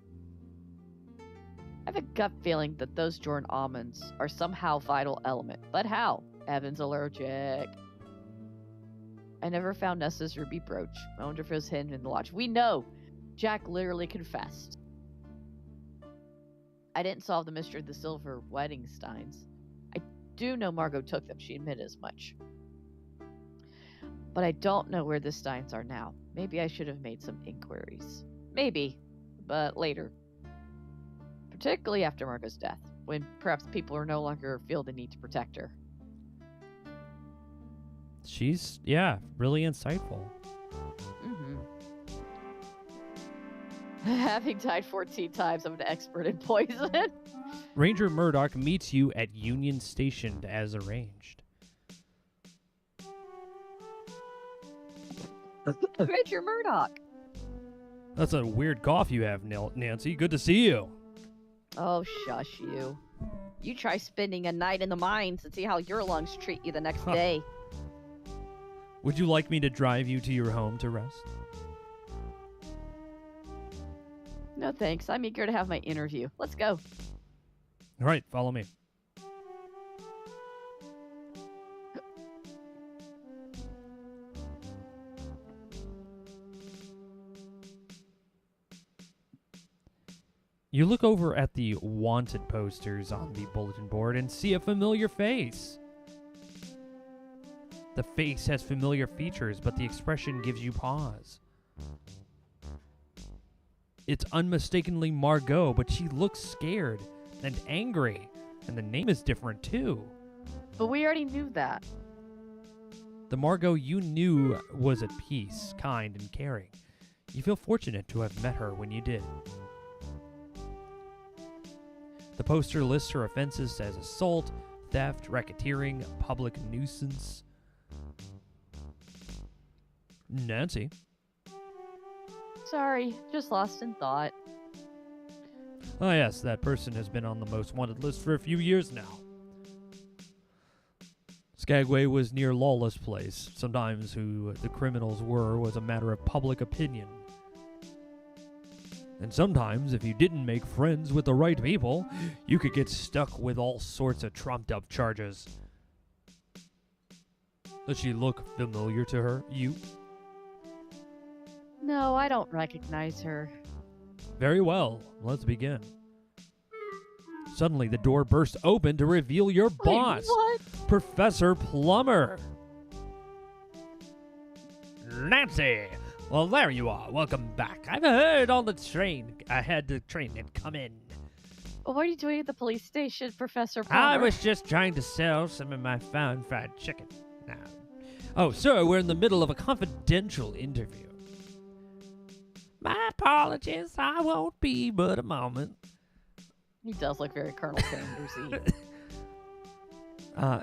I have a gut feeling that those Jordan almonds are somehow vital element. But how? Evan's allergic. I never found Nessa's ruby brooch. I wonder if it was hidden in the lodge. We know! Jack literally confessed. I didn't solve the mystery of the silver wedding steins. I do know Margot took them. She admitted as much. But I don't know where the steins are now. Maybe I should have made some inquiries. Maybe, but later. Particularly after Margot's death, when perhaps people are no longer feel the need to protect her. She's, really insightful. Having died 14 times, I'm an expert in poison. Ranger Murdoch meets you at Union Station as arranged. Ranger Murdoch. That's a weird cough you have, Nancy. Good to see you. Oh, shush you. You try spending a night in the mines and see how your lungs treat you the next day. Would you like me to drive you to your home to rest? No thanks. I'm eager to have my interview. Let's go. All right, follow me. You look over at the wanted posters on the bulletin board and see a familiar face. The face has familiar features, but the expression gives you pause. It's unmistakably Margot, but she looks scared and angry, and the name is different too. But we already knew that. The Margot you knew was at peace, kind, and caring. You feel fortunate to have met her when you did. The poster lists her offenses as assault, theft, racketeering, public nuisance. Nancy. Sorry, just lost in thought. Oh yes, that person has been on the most wanted list for a few years now. Skagway was near lawless place. Sometimes who the criminals were was a matter of public opinion. And sometimes, if you didn't make friends with the right people, you could get stuck with all sorts of trumped-up charges. Does she look familiar to her, you? No, I don't recognize her. Very well, let's begin. Suddenly, the door bursts open to reveal your boss, what? Professor Plummer. Nancy! Well, there you are. Welcome back. I've heard on the train. I had the train and come in. Well, what are you doing at the police station, Professor Plummer? I was just trying to sell some of my found fried chicken. Now, oh, sir, we're in the middle of a confidential interview. My apologies. I won't be but a moment. He does look very Colonel Sanders-y.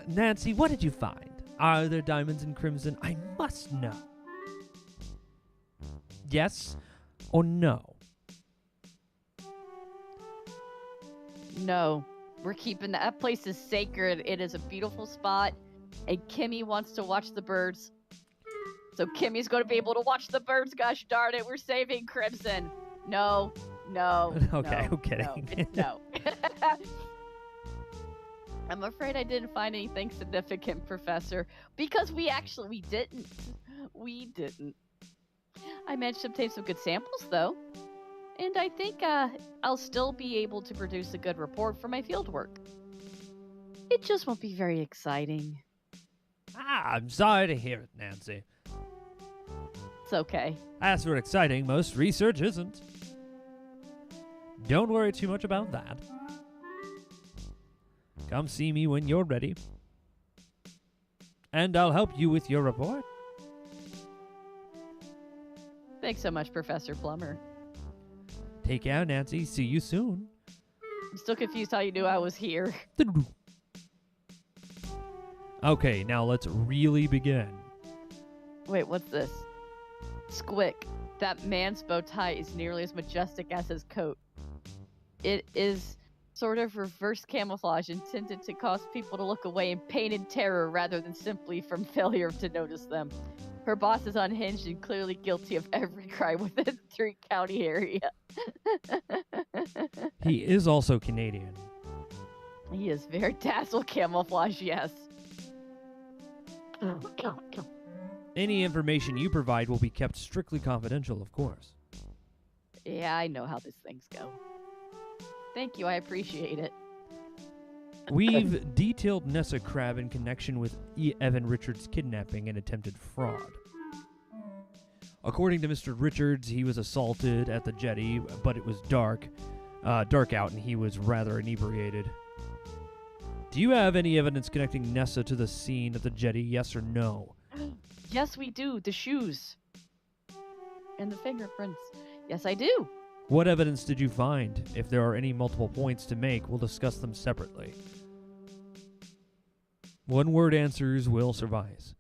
Nancy, what did you find? Are there diamonds in crimson? I must know. Yes or no? No. We're keeping that place is sacred. It is a beautiful spot. And Kimmy wants to watch the birds. So Kimmy's going to be able to watch the birds. Gosh darn it. We're saving Crimson. No. Okay, no, I'm kidding. No. I'm afraid I didn't find anything significant, Professor. Because we didn't. I managed to obtain some good samples, though. And I think I'll still be able to produce a good report for my fieldwork. It just won't be very exciting. I'm sorry to hear it, Nancy. It's okay. As for exciting, most research isn't. Don't worry too much about that. Come see me when you're ready. And I'll help you with your report. Thanks so much, Professor Plummer. Take care, Nancy. See you soon. I'm still confused how you knew I was here. Okay, now let's really begin. Wait, what's this? Squick. That man's bow tie is nearly as majestic as his coat. It is sort of reverse camouflage intended to cause people to look away in pain and terror rather than simply from failure to notice them. Her boss is unhinged and clearly guilty of every crime within the 3-county area. He is also Canadian. He is very dazzle camouflage, yes. Any information you provide will be kept strictly confidential, of course. Yeah, I know how these things go. Thank you, I appreciate it. We've detailed Nessa Crab in connection with Evan Richards' kidnapping and attempted fraud. According to Mr. Richards, he was assaulted at the jetty, but it was dark out, and he was rather inebriated. Do you have any evidence connecting Nessa to the scene at the jetty, yes or no? Yes, we do. The shoes. And the fingerprints. Yes, I do. What evidence did you find? If there are any multiple points to make, we'll discuss them separately. One-word answers will suffice.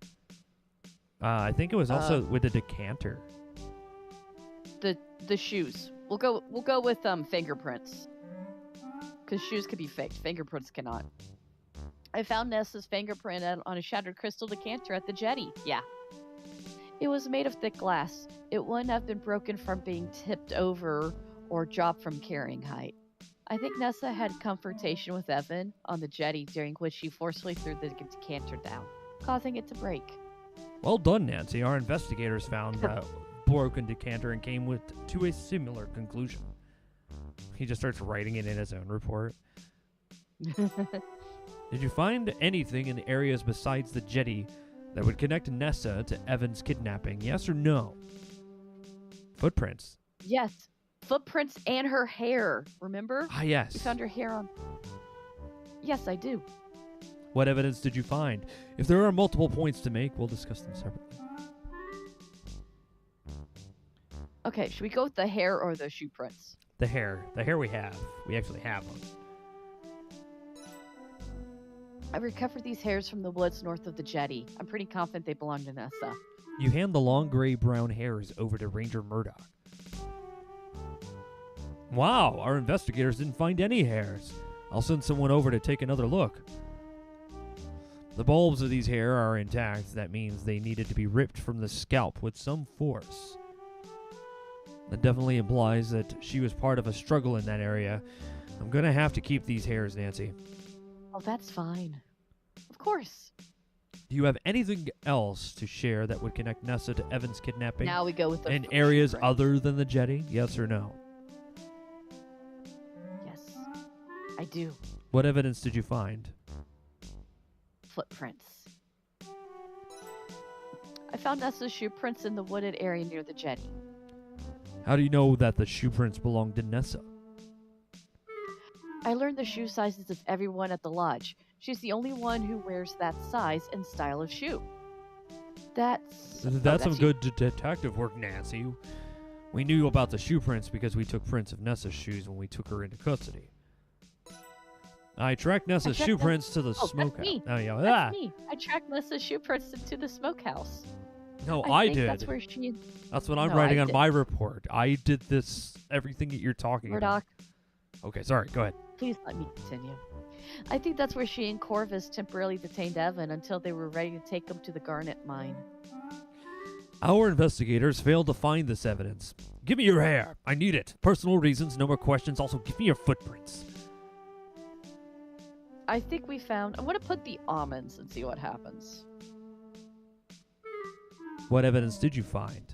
I think it was also with the decanter. The shoes. We'll go with fingerprints. Because shoes can be faked. Fingerprints cannot. I found Nessa's fingerprint on a shattered crystal decanter at the jetty. Yeah. It was made of thick glass. It wouldn't have been broken from being tipped over or dropped from carrying height. I think Nessa had confrontation with Evan on the jetty, during which she forcefully threw the decanter down, causing it to break. Well done, Nancy. Our investigators found a broken decanter and came to a similar conclusion. He just starts writing it in his own report. Did you find anything in the areas besides the jetty that would connect Nessa to Evan's kidnapping, yes or no? Footprints. Yes. Footprints and her hair. Remember? Ah, yes. We found her hair on... Yes, I do. What evidence did you find? If there are multiple points to make, we'll discuss them separately. Okay, should we go with the hair or the shoe prints? The hair. The hair we have. We actually have them. I recovered these hairs from the woods north of the jetty. I'm pretty confident they belong to Nessa. You hand the long gray-brown hairs over to Ranger Murdoch. Wow, our investigators didn't find any hairs. I'll send someone over to take another look. The bulbs of these hair are intact. That means they needed to be ripped from the scalp with some force. That definitely implies that she was part of a struggle in that area. I'm gonna have to keep these hairs, Nancy. Oh, that's fine. Of course. Do you have anything else to share that would connect Nessa to Evan's kidnapping? Now we go with the in areas other than the jetty, yes or no? Yes, I do. What evidence did you find? Footprints. I found Nessa's shoe prints in the wooded area near the jetty. How do you know that the shoe prints belonged to Nessa? I learned the shoe sizes of everyone at the lodge. She's the only one who wears that size and style of shoe. That's some good detective work, Nancy. We knew about the shoe prints because we took prints of Nessa's shoes when we took her into custody. I tracked Nessa's shoe prints to the smokehouse. That's me. I tracked Nessa's shoe prints to the smokehouse. No, I think did. That's where she. That's what I'm writing on my report. I did this, everything that you're talking about. Okay, sorry. Go ahead. Please let me continue. I think that's where she and Corvus temporarily detained Evan until they were ready to take him to the garnet mine. Our investigators failed to find this evidence. Give me your hair. I need it. Personal reasons, no more questions. Also, give me your footprints. I think we found... I'm going to put the almonds and see what happens. What evidence did you find?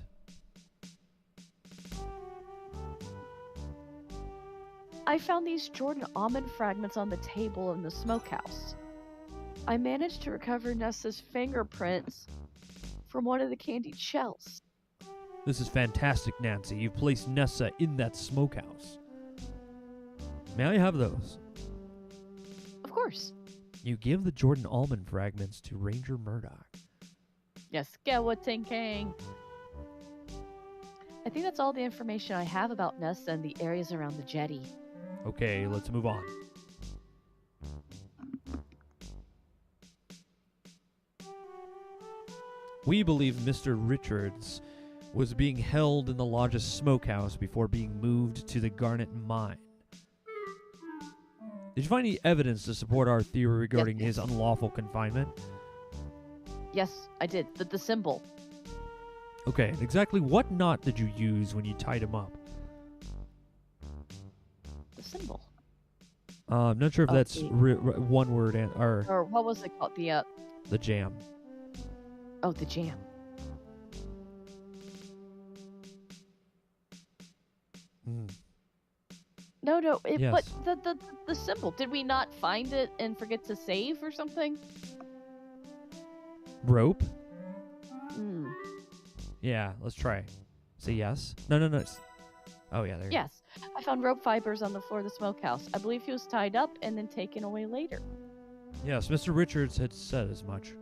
I found these Jordan almond fragments on the table in the smokehouse. I managed to recover Nessa's fingerprints from one of the candied shells. This is fantastic, Nancy. You've placed Nessa in that smokehouse. May I have those? Of course. You give the Jordan almond fragments to Ranger Murdoch. Yes, skeleton. I think that's all the information I have about Nessa and the areas around the jetty. Okay, let's move on. We believe Mr. Richards was being held in the lodge's smokehouse before being moved to the Garnet mine. Did you find any evidence to support our theory regarding his unlawful confinement? Yes, I did. The symbol. Okay, and exactly what knot did you use when you tied him up? The symbol. I'm not sure if that's Okay. one word Or what was it called? The jam. Oh, the jam. No, Yes. but the symbol. Did we not find it and forget to save or something? Rope? Hmm. Yeah, let's try. Say yes. No. Oh, yeah, there you go. Yes. I found rope fibers on the floor of the smokehouse. I believe he was tied up and then taken away later. Yes, Mr. Richards had said as much.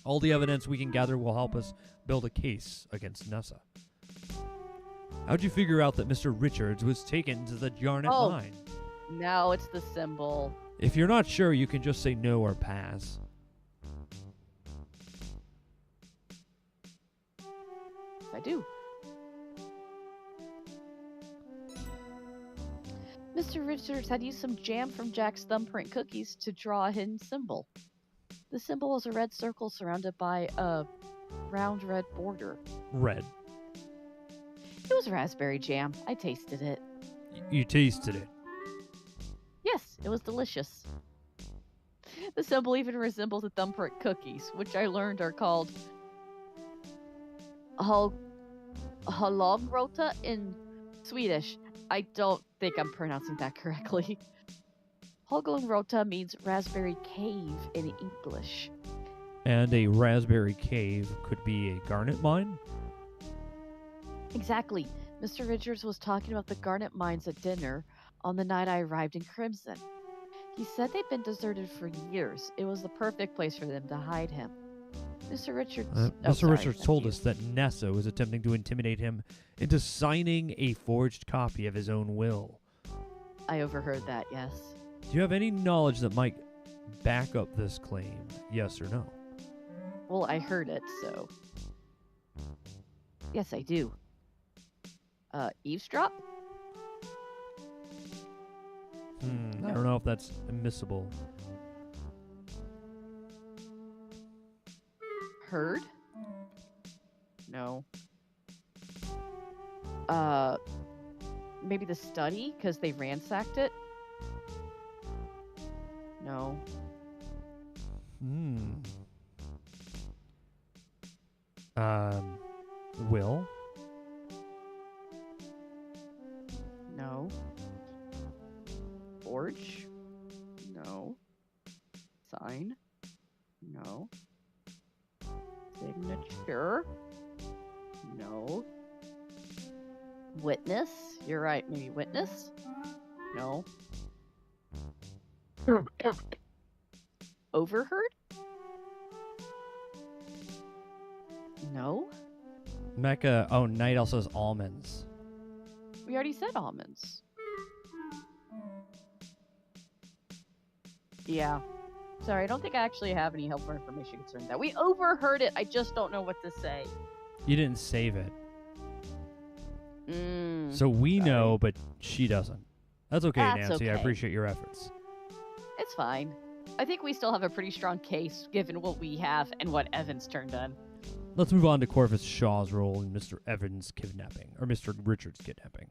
All the evidence we can gather will help us build a case against Nessa. How'd you figure out that Mr. Richards was taken to the Garnet mine? Now it's the symbol. If you're not sure, you can just say no or pass. I do. Mr. Richards had used some jam from Jack's thumbprint cookies to draw a hidden symbol. The symbol was a red circle surrounded by a round red border. Red. It was raspberry jam. I tasted it. You tasted it. Yes, it was delicious. The symbol even resembles the thumbprint cookies, which I learned are called halogrota in Swedish. I don't think I'm pronouncing that correctly. Halogrota means raspberry cave in English. And a raspberry cave could be a garnet mine? Exactly. Mr. Richards was talking about the garnet mines at dinner on the night I arrived in Crimson. He said they'd been deserted for years. It was the perfect place for them to hide him. Mr. Richards... Mr. Richards told us that Nessa was attempting to intimidate him into signing a forged copy of his own will. I overheard that, yes. Do you have any knowledge that might back up this claim, yes or no? Well, I heard it, so... Yes, I do. Eavesdrop? I don't know if that's admissible. Heard? No. Maybe the study, because they ransacked it? No. Will? No. Forge? No. Sign? No. Signature? No. Witness? You're right, maybe witness? No. Overheard? No. Mecha. Oh, Knight also has almonds. We already said almonds. Yeah. Sorry, I don't think I actually have any helpful information concerning that. We overheard it. I just don't know what to say. You didn't save it. So we know, but she doesn't. That's okay, That's Nancy. I okay. appreciate your efforts. It's fine. I think we still have a pretty strong case, given what we have and what Evans turned in. Let's move on to Corvus Shaw's role in Mr. Evans' kidnapping, or Mr. Richards' kidnapping.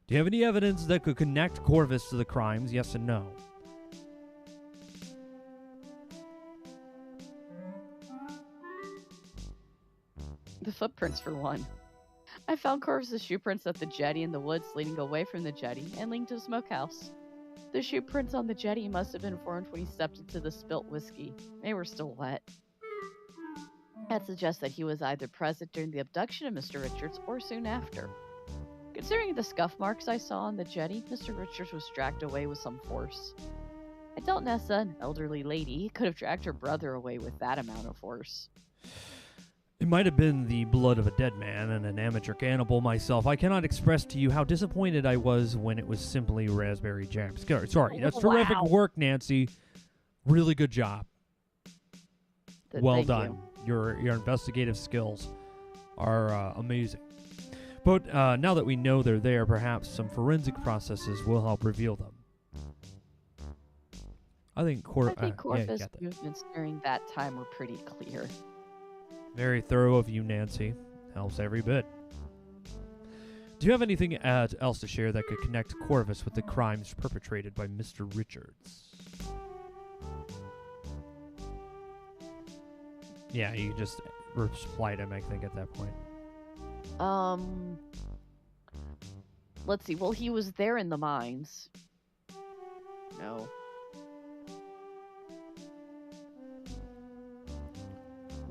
Do you have any evidence that could connect Corvus to the crimes, yes and no? The footprints, for one. I found Corvus' shoe prints at the jetty in the woods leading away from the jetty and leading to the smokehouse. The shoe prints on the jetty must have been formed when he stepped into the spilt whiskey. They were still wet. That suggests that he was either present during the abduction of Mr. Richards or soon after. Considering the scuff marks I saw on the jetty, Mr. Richards was dragged away with some force. I doubt Nessa, an elderly lady, could have dragged her brother away with that amount of force. It might have been the blood of a dead man, and an amateur cannibal myself. I cannot express to you how disappointed I was when it was simply raspberry jam. Sorry, that's terrific work, Nancy. Really good job. Well done. Your investigative skills are amazing. But now that we know they're there, perhaps some forensic processes will help reveal them. I think Corvus' movements during that time were pretty clear. Very thorough of you, Nancy. Helps every bit. Do you have anything else to share that could connect Corvus with the crimes perpetrated by Mr. Richards? Yeah, you just replied him, I think, at that point. Let's see. Well, he was there in the mines. No.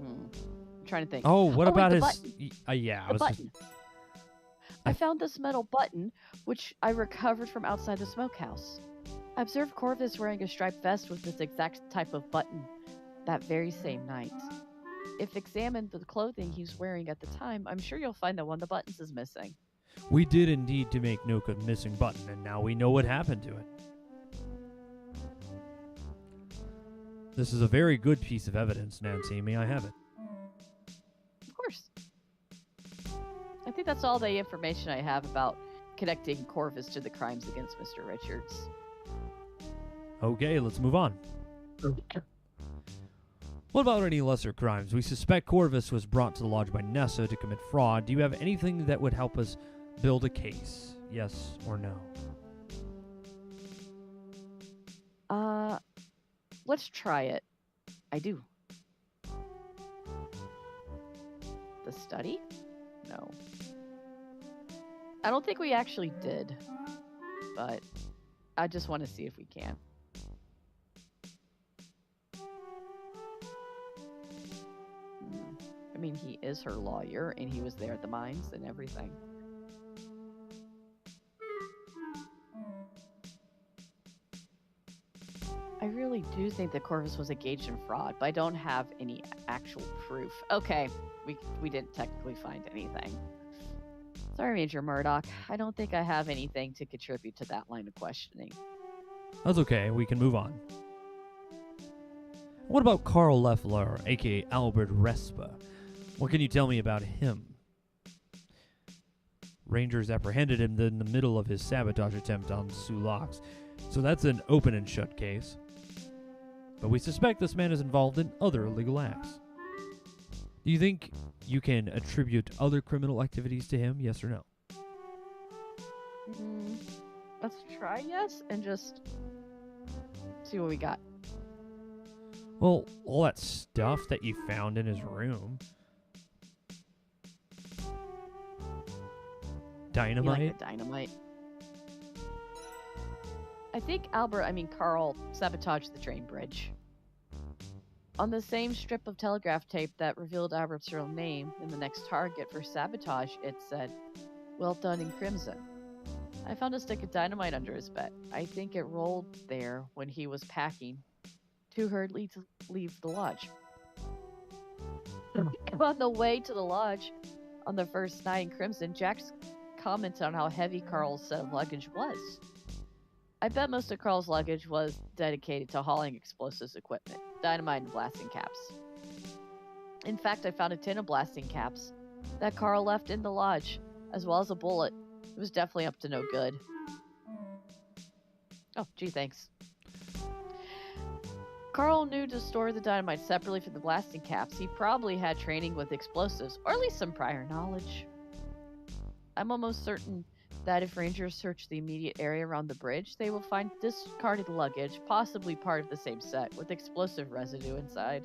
I'm trying to think. Oh, what about his... button. I found this metal button, which I recovered from outside the smokehouse. I observed Corvus wearing a striped vest with this exact type of button that very same night. If examined the clothing he's wearing at the time, I'm sure you'll find that one of the buttons is missing. We did indeed to make note of missing button, and now we know what happened to it. This is a very good piece of evidence, Nancy. May I have it? Of course. I think that's all the information I have about connecting Corvus to the crimes against Mr. Richards. Okay, let's move on. What about any lesser crimes? We suspect Corvus was brought to the lodge by Nessa to commit fraud. Do you have anything that would help us build a case? Yes or no? Let's try it. I do. The study? No. I don't think we actually did, but I just want to see if we can. I mean, he is her lawyer, and he was there at the mines and everything. I really do think that Corvus was engaged in fraud, but I don't have any actual proof. Okay, we didn't technically find anything. Sorry, Major Murdoch. I don't think I have anything to contribute to that line of questioning. That's okay. We can move on. What about Carl Leffler, a.k.a. Albert Respa? What can you tell me about him? Rangers apprehended him in the middle of his sabotage attempt on Sulax, so that's an open and shut case. But we suspect this man is involved in other illegal acts. Do you think you can attribute other criminal activities to him, yes or no? Let's try yes, and just see what we got. Well, all that stuff that you found in his room. Dynamite? You like the dynamite? I think Carl sabotaged the train bridge. On the same strip of telegraph tape that revealed Albert's real name in the next target for sabotage, it said, "Well done in crimson." I found a stick of dynamite under his bed. I think it rolled there when he was packing, too hurriedly to leave the lodge. On the way to the lodge, on the first night in crimson, Jax commented on how heavy Carl's set of luggage was. I bet most of Carl's luggage was dedicated to hauling explosives equipment, dynamite and blasting caps. In fact, I found a tin of blasting caps that Carl left in the lodge, as well as a bullet. It was definitely up to no good. Oh, gee, thanks. Carl knew to store the dynamite separately from the blasting caps. He probably had training with explosives, or at least some prior knowledge. I'm almost certain that if Rangers search the immediate area around the bridge, they will find discarded luggage, possibly part of the same set, with explosive residue inside.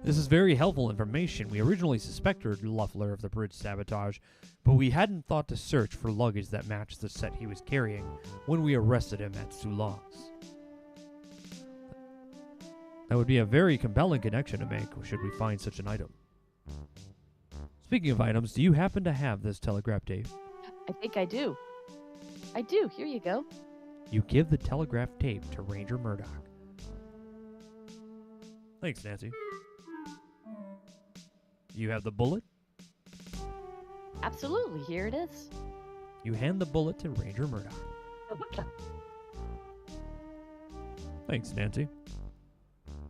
This is very helpful information. We originally suspected Luffler of the bridge sabotage, but we hadn't thought to search for luggage that matched the set he was carrying when we arrested him at Sulaks. That would be a very compelling connection to make should we find such an item. Speaking of items, do you happen to have this telegraph tape? I think I do. I do. Here you go. You give the telegraph tape to Ranger Murdoch. Thanks, Nancy. You have the bullet? Absolutely. Here it is. You hand the bullet to Ranger Murdoch. Thanks, Nancy.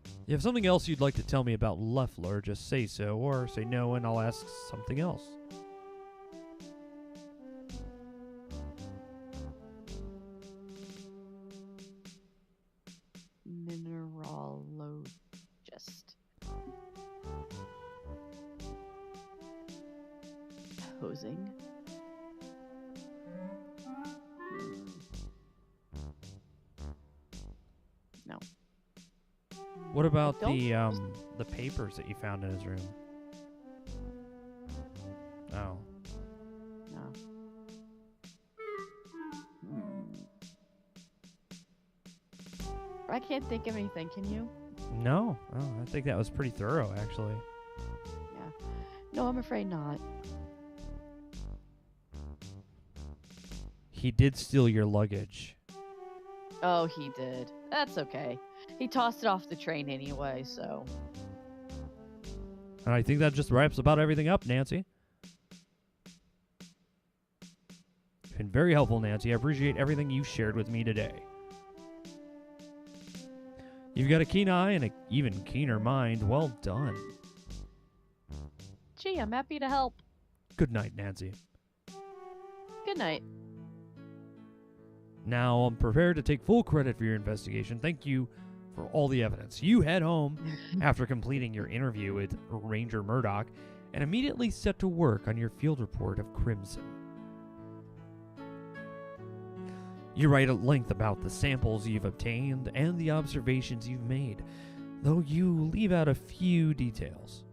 If you have something else you'd like to tell me about Luffler, just say so, or say no and I'll ask something else. Mineralogist. Posing. No. What about Don't- the papers that you found in his room? Oh. No. I can't think of anything. Can you? No. Oh, I think that was pretty thorough, actually. Yeah. No, I'm afraid not. He did steal your luggage. Oh, he did. That's okay. He tossed it off the train anyway, so. And I think that just wraps about everything up, Nancy. You've been very helpful, Nancy. I appreciate everything you shared with me today. You've got a keen eye and an even keener mind. Well done. Gee, I'm happy to help. Good night, Nancy. Good night. Now I'm prepared to take full credit for your investigation. Thank you for all the evidence. You head home after completing your interview with Ranger Murdoch and immediately set to work on your field report of Crimson. You write at length about the samples you've obtained and the observations you've made, though you leave out a few details,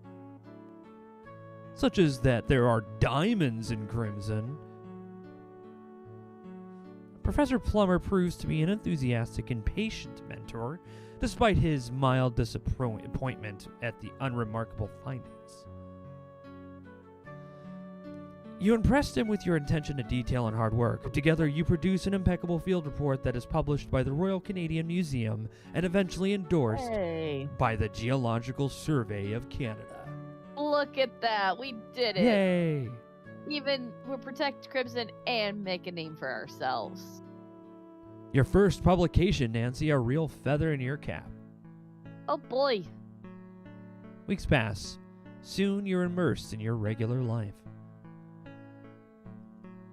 such as that there are diamonds in Crimson. Professor Plummer proves to be an enthusiastic and patient mentor, despite his mild disappointment at the unremarkable findings. You impressed him with your attention to detail and hard work. Together, you produce an impeccable field report that is published by the Royal Canadian Museum and eventually endorsed by the Geological Survey of Canada. Look at that. We did it. Yay! Even we'll protect Crimson and make a name for ourselves. Your first publication, Nancy, a real feather in your cap. Oh boy. Weeks pass. Soon you're immersed in your regular life.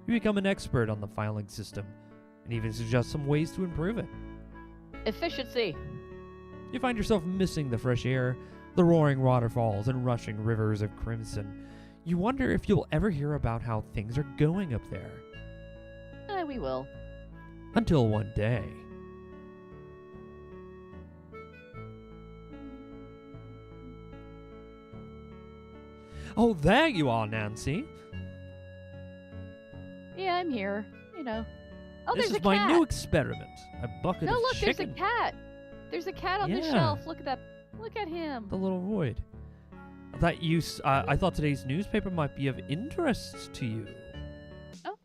You become an expert on the filing system and even suggest some ways to improve it. Efficiency. You find yourself missing the fresh air, the roaring waterfalls, and rushing rivers of Crimson. You wonder if you'll ever hear about how things are going up there. We will. Until one day. Oh, there you are, Nancy. Yeah, I'm here. You know. Oh, This there's is a my cat. new experiment. A bucket No, of look, chicken. there's a cat. There's a cat on the Yeah. shelf. Look at that. Look at him. The little void. I thought today's newspaper might be of interest to you. Oh.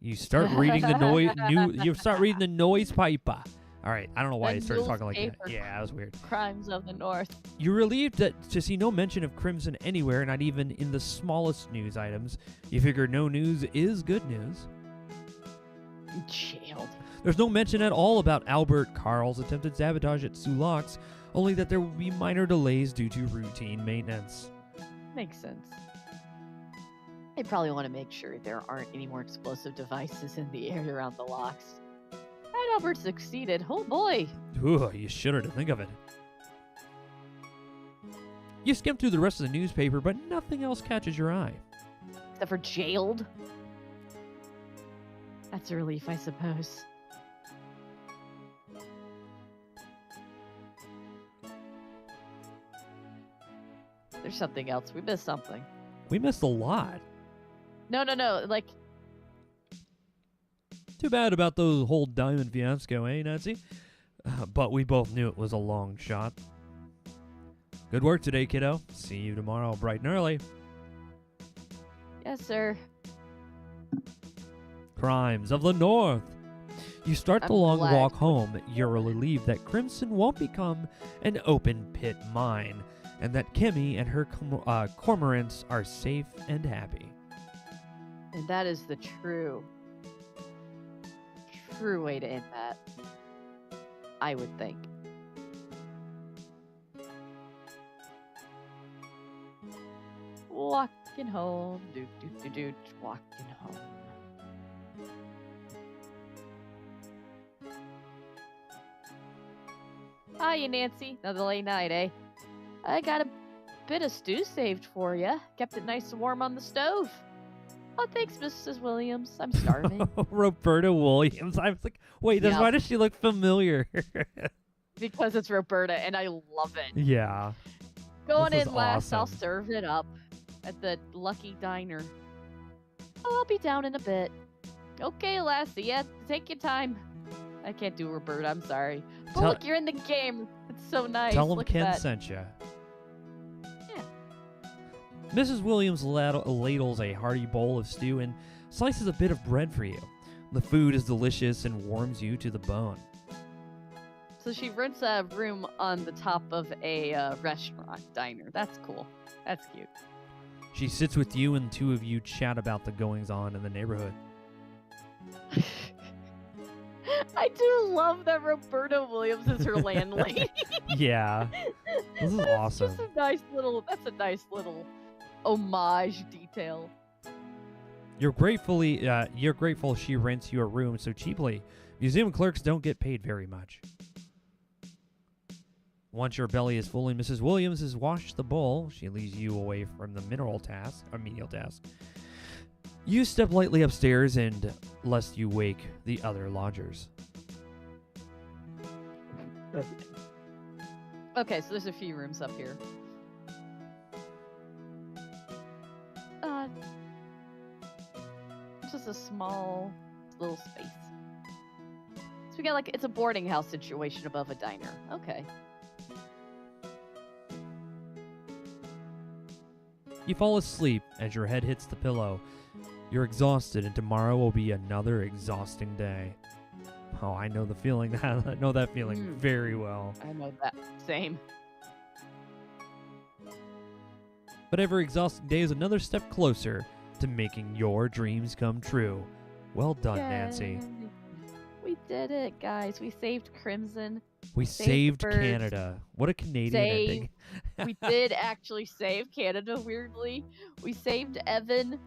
You start reading the You start reading the noise paper. All right, I don't know why I The started talking like that. newspaper. Yeah, that was weird. Crimes of the North. You're relieved to see no mention of Crimson anywhere, not even in the smallest news items. You figure no news is good news. Jailed. There's no mention at all about Albert Carl's attempted sabotage at Sulaks, only that there will be minor delays due to routine maintenance. Makes sense. They probably want to make sure there aren't any more explosive devices in the air around the locks. And Albert succeeded. Oh boy. Ooh, you shudder to think of it. You skim through the rest of the newspaper, but nothing else catches your eye. Except for jailed. That's a relief, I suppose. There's something else. We missed something. We missed a lot. No. Like, Too bad about the whole diamond fiasco, eh, Nancy? But we both knew it was a long shot. Good work today, kiddo. See you tomorrow bright and early. yes, sir. Crimes of the North. You start the I'm long glad. walk home. You're relieved that Crimson won't become an open pit mine, and that Kimmy and her cormorants are safe and happy. And that is the true way to end that. I would think. Walking home, walking home. Hiya, Nancy. Another late night, eh? I got a bit of stew saved for you. Kept it nice and warm on the stove. Oh, thanks, Mrs. Williams. I'm starving. Roberta Williams. I was like, wait, Yep. why does she look familiar? Because it's Roberta, and I love it. Yeah. Going This is in last, I'll awesome. serve it up at the Lucky Diner. Oh, I'll be down in a bit. Okay, Lassie, yeah, take your time. I can't do Roberta, I'm sorry. But Tell- look, you're in the game. It's so nice. Tell him look Ken at that. sent you. Yeah. Mrs. Williams ladles a hearty bowl of stew and slices a bit of bread for you. The food is delicious and warms you to the bone. So she rents a room on the top of a restaurant diner. That's cool. That's cute. She sits with you and two of you chat about the goings-on in the neighborhood. I do love that Roberta Williams is her landlady. Yeah. This is That's awesome. Just a nice little. That's a nice little homage detail. You're grateful she rents you a room so cheaply. Museum clerks don't get paid very much. Once your belly is full and Mrs. Williams has washed the bowl, she leaves you away from the menial task. You step lightly upstairs and lest you wake the other lodgers. Okay, so there's a few rooms up here. It's just a small little space. So we got it's a boarding house situation above a diner. Okay. You fall asleep as your head hits the pillow. You're exhausted, and tomorrow will be another exhausting day. Oh, I know the feeling. I know that feeling very well. I know that. Same. But every exhausting day is another step closer to making your dreams come true. Well done, Nancy. Yay. We did it, guys. We saved Crimson. We saved birds. Canada. What a Canadian ending. We did actually save Canada, weirdly. We saved Evan.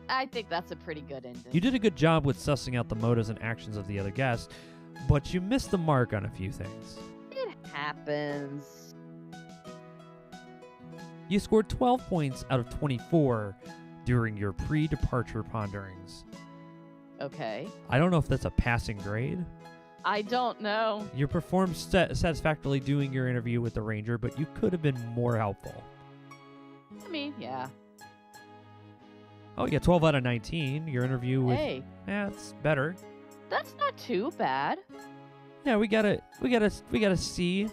I think that's a pretty good ending. You did a good job with sussing out the motives and actions of the other guests, but you missed the mark on a few things. It happens. You scored 12 points out of 24 during your pre-departure ponderings. Okay. I don't know if that's a passing grade. I don't know. You performed satisfactorily doing your interview with the ranger, but you could have been more helpful. I mean, yeah. Oh, yeah, 12 out of 19. Your interview with... Hey, Yeah, it's better. that's not too bad. Yeah, we got a C.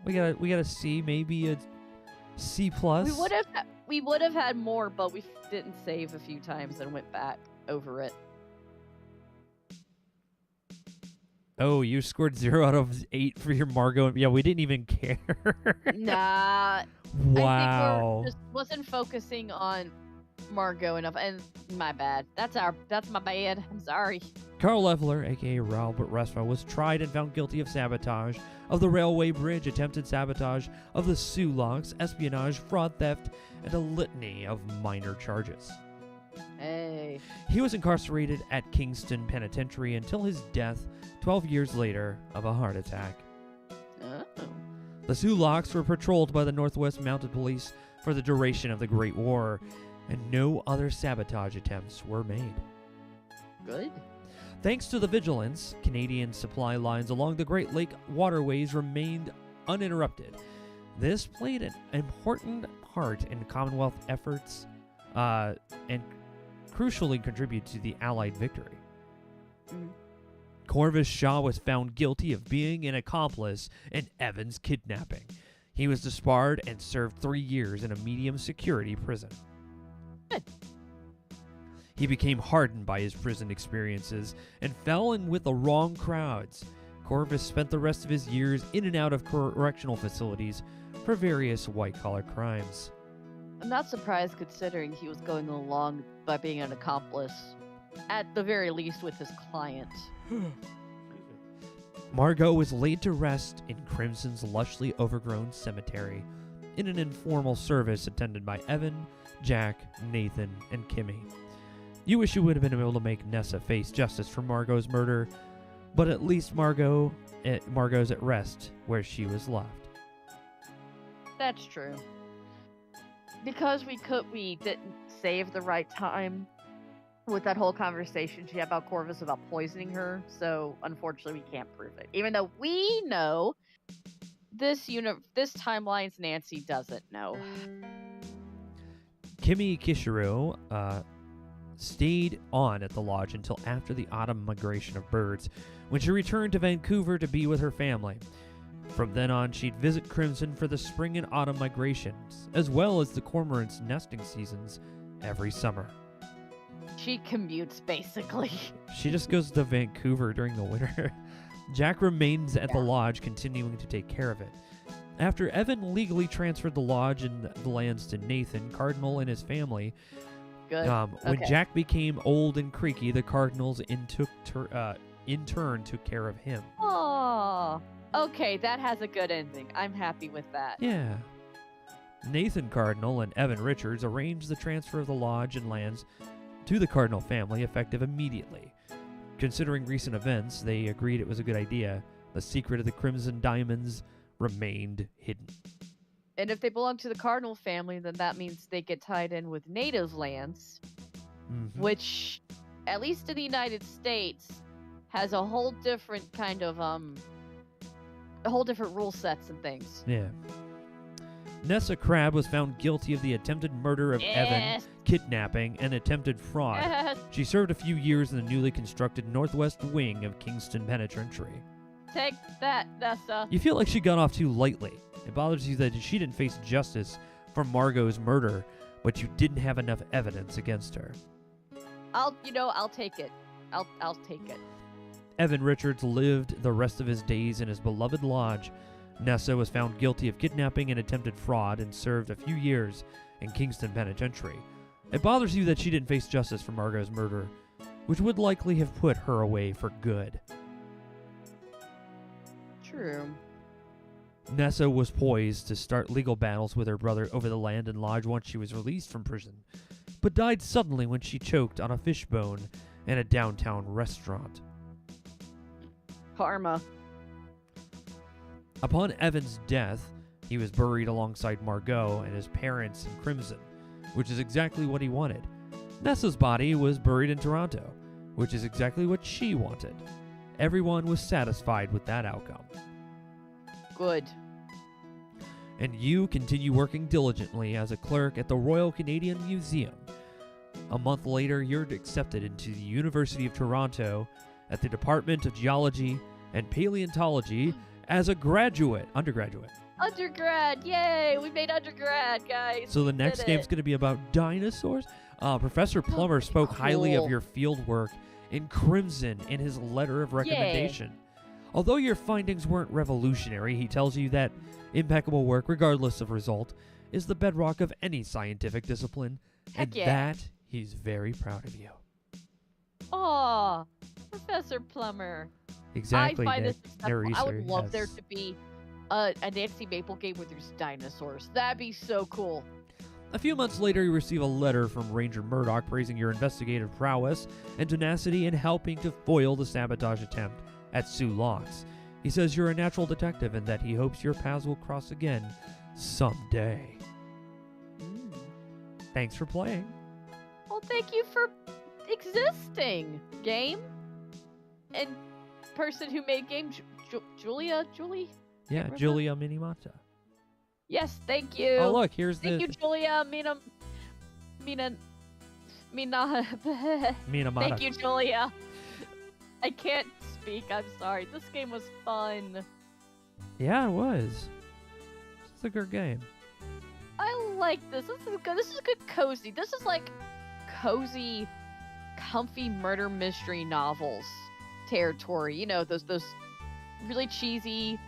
We got a C, maybe a C plus. We would have had more, but we didn't save a few times and went back over it. Oh, you scored 0 out of 8 for your Margot. Yeah, we didn't even care. Nah. Wow. I think just wasn't focusing on Margot enough, and my bad. That's my bad. I'm sorry. Carl Leffler, a.k.a. Robert Respa, was tried and found guilty of sabotage of the railway bridge, attempted sabotage of the Sulaks, espionage, fraud, theft, and a litany of minor charges. Hey. He was incarcerated at Kingston Penitentiary until his death 12 years later of a heart attack. Oh. The Sulaks were patrolled by the Northwest Mounted Police for the duration of the Great War, and no other sabotage attempts were made. Good. Thanks to the vigilance, Canadian supply lines along the Great Lake waterways remained uninterrupted. This played an important part in Commonwealth efforts and crucially contributed to the Allied victory. Corvus Shaw was found guilty of being an accomplice in Evan's kidnapping. He was disbarred and served 3 years in a medium security prison. Good. He became hardened by his prison experiences and fell in with the wrong crowds. Corvus spent the rest of his years in and out of correctional facilities for various white-collar crimes. I'm not surprised considering he was going along by being an accomplice, at the very least with his client. Margot was laid to rest in Crimson's lushly overgrown cemetery in an informal service attended by Evan, Jack, Nathan, and Kimmy. You wish you would have been able to make Nessa face justice for Margot's murder, but at least Margot's at rest where she was left. That's true. Because we didn't save the right time with that whole conversation she had about Corvus about poisoning her, so unfortunately we can't prove it. Even though we know this timeline's Nancy doesn't know. Kimmy Kishiru stayed on at the lodge until after the autumn migration of birds, when she returned to Vancouver to be with her family. From then on, she'd visit Crimson for the spring and autumn migrations, as well as the cormorant's nesting seasons every summer. She commutes, basically. She just goes to Vancouver during the winter. Jack remains at the lodge, continuing to take care of it. After Evan legally transferred the lodge and the lands to Nathan, Cardinal, and his family, when Jack became old and creaky, the Cardinals in turn took care of him. Oh, okay, that has a good ending. I'm happy with that. Yeah. Nathan Cardinal and Evan Richards arranged the transfer of the lodge and lands to the Cardinal family, effective immediately. Considering recent events, they agreed it was a good idea. The secret of the Crimson Diamonds remained hidden. And if they belong to the Cardinal family, then that means they get tied in with native lands, which, at least in the United States, has a whole different kind of, a whole different rule sets and things. Yeah. Nessa Crabbe was found guilty of the attempted murder of Evan, kidnapping, and attempted fraud. Yes. She served a few years in the newly constructed northwest wing of Kingston Penitentiary. Take that, Nessa. You feel like she got off too lightly. It bothers you that she didn't face justice for Margot's murder, but you didn't have enough evidence against her. I'll take it. I'll take it. Evan Richards lived the rest of his days in his beloved lodge. Nessa was found guilty of kidnapping and attempted fraud and served a few years in Kingston Penitentiary. It bothers you that she didn't face justice for Margot's murder, which would likely have put her away for good. True. Nessa was poised to start legal battles with her brother over the land and lodge once she was released from prison, but died suddenly when she choked on a fishbone in a downtown restaurant. Karma. Upon Evan's death, he was buried alongside Margot and his parents in Crimson, which is exactly what he wanted. Nessa's body was buried in Toronto, which is exactly what she wanted. Everyone was satisfied with that outcome. Good. And you continue working diligently as a clerk at the Royal Canadian Museum. A month later, you're accepted into the University of Toronto at the Department of Geology and Paleontology as a undergraduate. Undergrad, yay! We made undergrad, guys. So the next game's going to be about dinosaurs. Professor Plummer spoke highly of your field work in Crimson in his letter of recommendation. Yay. Although your findings weren't revolutionary, he tells you that impeccable work, regardless of result, is the bedrock of any scientific discipline, that he's very proud of you. Aw, Professor Plummer. Exactly. I find this Naresar, I would love there to be a Nancy Maple game where there's dinosaurs. That'd be so cool. A few months later, you receive a letter from Ranger Murdoch praising your investigative prowess and tenacity in helping to foil the sabotage attempt at Sue Locks. He says you're a natural detective and that he hopes your paths will cross again someday. Thanks for playing. Well, thank you for existing, game. and person who made game, Julie? Yeah, remember. Julia Minamata. Yes, thank you. Oh, look, here's Thank you, Julia Minamata. Minamata. Thank you, Julia. I can't speak. I'm sorry. This game was fun. Yeah, it was. It's a good game. I like this. This is good. This is good, cozy. This is like cozy, comfy murder mystery novels territory. You know, those really cheesy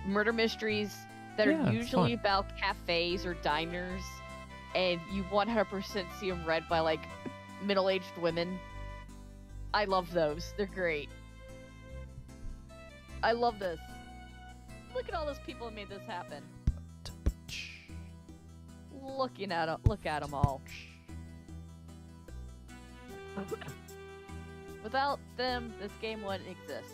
murder mysteries that Yeah, are it's usually fun. about cafes or diners, and you 100% see them read by like middle-aged women. I love those. They're great. I love this. Look at all those people that made this happen. Look at them all. Without them, this game wouldn't exist.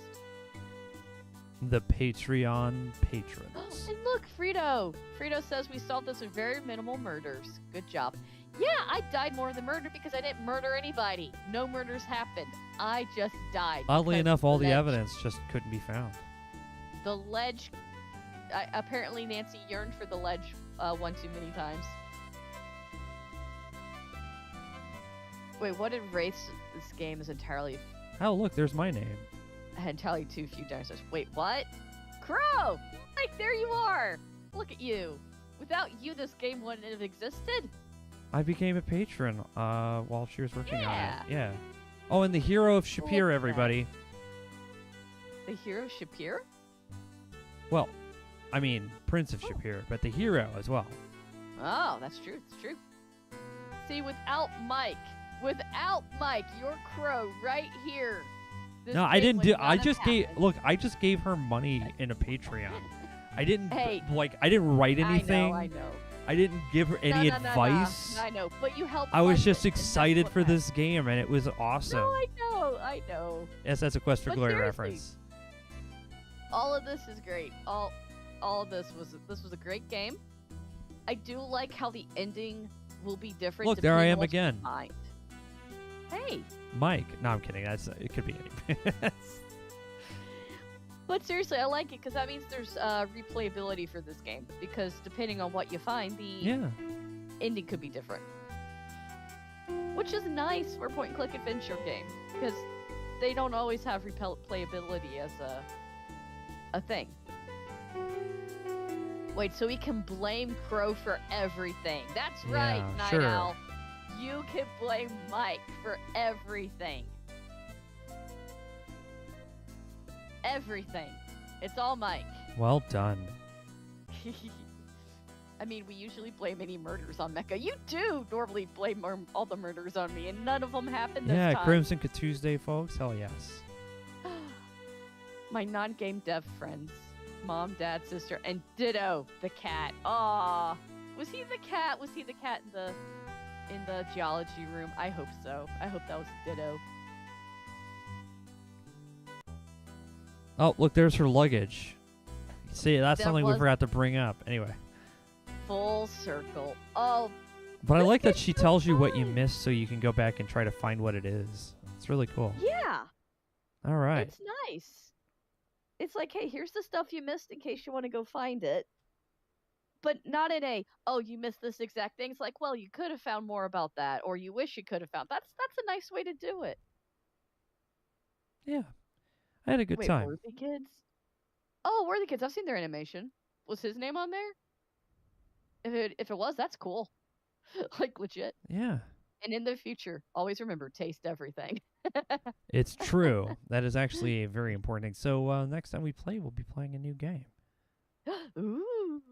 The Patreon patrons. And look, Frito! Frito says we solved this with very minimal murders. Good job. Yeah, I died more than murder because I didn't murder anybody. No murders happened. I just died. Oddly because enough, all the ledge- evidence just couldn't be found. The ledge... apparently Nancy yearned for the ledge one too many times. Wait, what did race this game is entirely... Oh, look, there's my name. entirely too few dinosaurs. Wait, what? Crow! Like, there you are! Look at you. Without you, this game wouldn't have existed. I became a patron while she was working Yeah. on it. Yeah. Oh, and the hero of Look Shapir, at everybody. The hero Shapir? Well, I mean, Prince of Shapir, but the hero as well. Oh, that's true. It's true. See, without Mike, your Crow right here. This No, I game didn't would do. not I have just gave. happened. Look, I just gave her money in a Patreon. I didn't Hey. I didn't write anything. I know. I didn't give her any No, advice. I know, but you helped. I was fund just it, and that's excited what for matters. this game, and it was awesome. No, I know. Yes, that's a Quest for But Glory seriously, reference. All of this is great. All of this was a great game. I do like how the ending will be different. Look, there I depending am on what you again. find. Hey, Mike. No, I'm kidding. It could be anybody. but seriously, I like it because that means there's replayability for this game. Because depending on what you find, the yeah. ending could be different. Which is nice for a point-and-click adventure game because they don't always have replayability as a thing. Wait, so we can blame Crow for everything. That's right, Yeah, Night sure. Owl. You can blame Mike for everything. Everything. It's all Mike. Well done. I mean, we usually blame any murders on Mecha. You do normally blame all the murders on me, and none of them happened this Yeah, time. Crimson Tuesday, folks. Hell yes. My non-game dev friends, mom, dad, sister, and Ditto the cat. Aw, was he the cat? Was he the cat in the geology room? I hope so. I hope that was Ditto. Oh, look, there's her luggage. See, that's That something we was- forgot to bring up. Anyway. Full circle. Oh, But I This like that game's she so tells you what you fun. missed so you can go back and try to find what it is. It's really cool. yeah. All right. It's nice. It's like, hey, here's the stuff you missed in case you want to go find it. But not in a, oh, you missed this exact thing. It's like, well, you could have found more about that, or you wish you could have found. That's a nice way to do it. Yeah. I had a good Wait, time. Worthy Kids? Oh, Worthy Kids. I've seen their animation. Was his name on there? If it was, that's cool. Like, legit. Yeah. And in the future, always remember, taste everything. It's true. That is actually a very important thing. So next time we play, we'll be playing a new game. Ooh,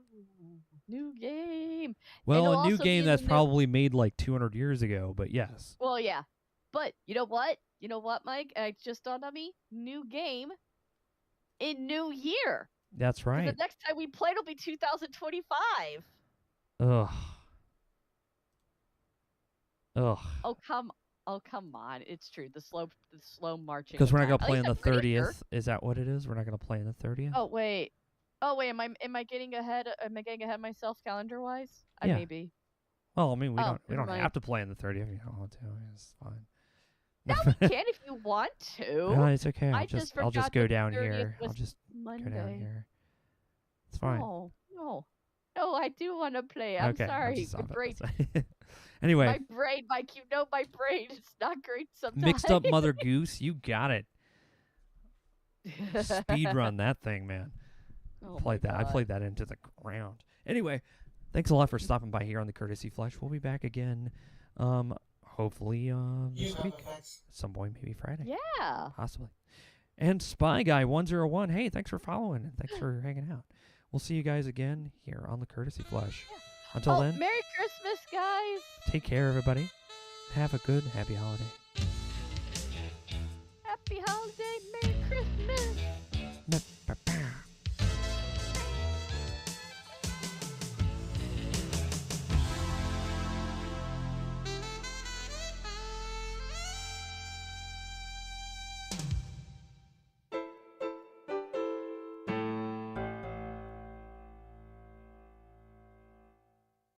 new game. Well, it'll a new also be game in that's the new- probably made like 200 years ago, but yes. Well, yeah. But you know what? You know what, Mike? It just dawned on me. New game in new year. That's 'Cause right. The next time we play, it'll be 2025. Ugh. Ugh. Oh come on! It's true. The slow marching. Because we're not of going to time. play on At the least I'm pretty sure. 30th. Is that what it is? We're not going to play on the 30th? Oh wait. Am I getting ahead? Am I getting ahead of myself calendar wise? Yeah. I may be. Well, I mean, we Oh, don't never mind. have to play on the 30th if you don't want to. It's fine. No, we can if you want to. No, it's okay. I I'll just just forgot go that the down 30th here. I'll was just Monday. go down here. It's fine. No, no, I do want to play. I'm okay, I'll sorry. just My stop brain, it. Anyway, my brain, Mike. You know my brain. It's not great sometimes. mixed up Mother Goose. You got it. Speed run that thing, man. Oh Played my that. I God. played that into the ground. Anyway, thanks a lot for stopping by here on the Courtesy Flesh. We'll be back again, hopefully You this have week, effects. some point, maybe Friday, Yeah. possibly. And Spy Guy 101. Hey, thanks for following and thanks for hanging out. We'll see you guys again here on the Courtesy Flesh. Until Oh, then, Merry Christmas, guys. take care, everybody. Have a good, happy holiday. Happy holiday. Merry Christmas. Ba-ba-ba.